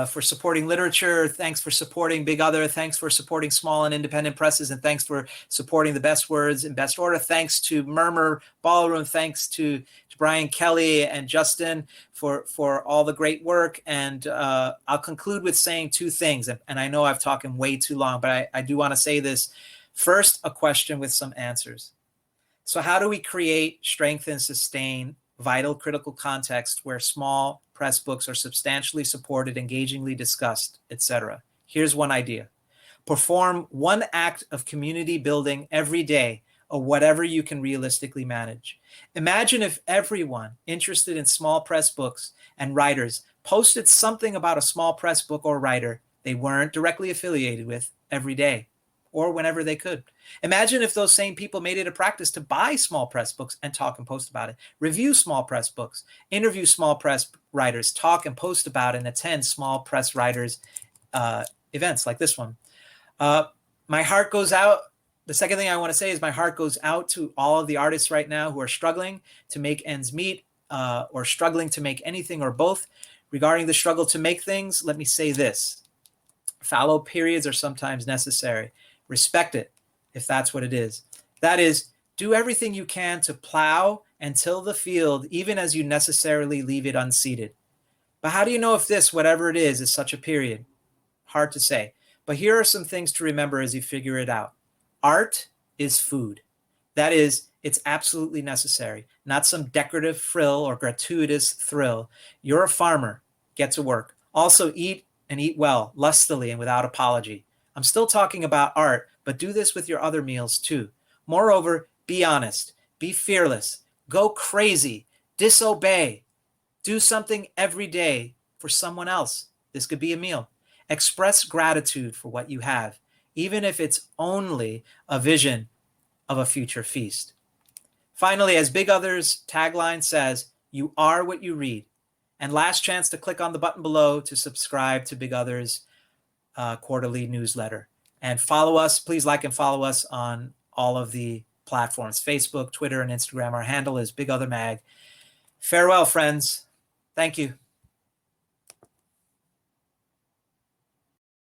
for supporting literature. Thanks for supporting Big Other. Thanks for supporting small and independent presses. And thanks for supporting the best words in best order. Thanks to Murmur Ballroom. Thanks to Brian Kelly and Justin for all the great work. And I'll conclude with saying two things. And I know I've talked way too long, but I do want to say this. First, a question with some answers. So how do we create, strengthen, sustain vital critical context where small press books are substantially supported, engagingly discussed, etc.? Here's one idea. Perform one act of community building every day, or whatever you can realistically manage. Imagine if everyone interested in small press books and writers posted something about a small press book or writer they weren't directly affiliated with every day, or whenever they could. Imagine if those same people made it a practice to buy small press books and talk and post about it, review small press books, interview small press writers, talk and post about and attend small press writers events like this one. My heart goes out. The second thing I want to say is my heart goes out to all of the artists right now who are struggling to make ends meet or struggling to make anything or both. Regarding the struggle to make things, let me say this. Fallow periods are sometimes necessary. Respect it if that's what it is. That is, do everything you can to plow and till the field, even as you necessarily leave it unseeded. But how do you know if this, whatever it is such a period? Hard to say. But here are some things to remember as you figure it out. Art is food. That is, it's absolutely necessary, not some decorative frill or gratuitous thrill. You're a farmer. Get to work. Also eat and eat well, lustily and without apology. I'm still talking about art, but do this with your other meals too. Moreover, be honest, be fearless, go crazy, disobey. Do something every day for someone else. This could be a meal. Express gratitude for what you have, even if it's only a vision of a future feast. Finally, as Big Other's tagline says, you are what you read. And last chance to click on the button below to subscribe to Big Other's quarterly newsletter. And follow us, please like and follow us on all of the platforms, Facebook, Twitter, and Instagram. Our handle is Big Other Mag. Farewell, friends. Thank you.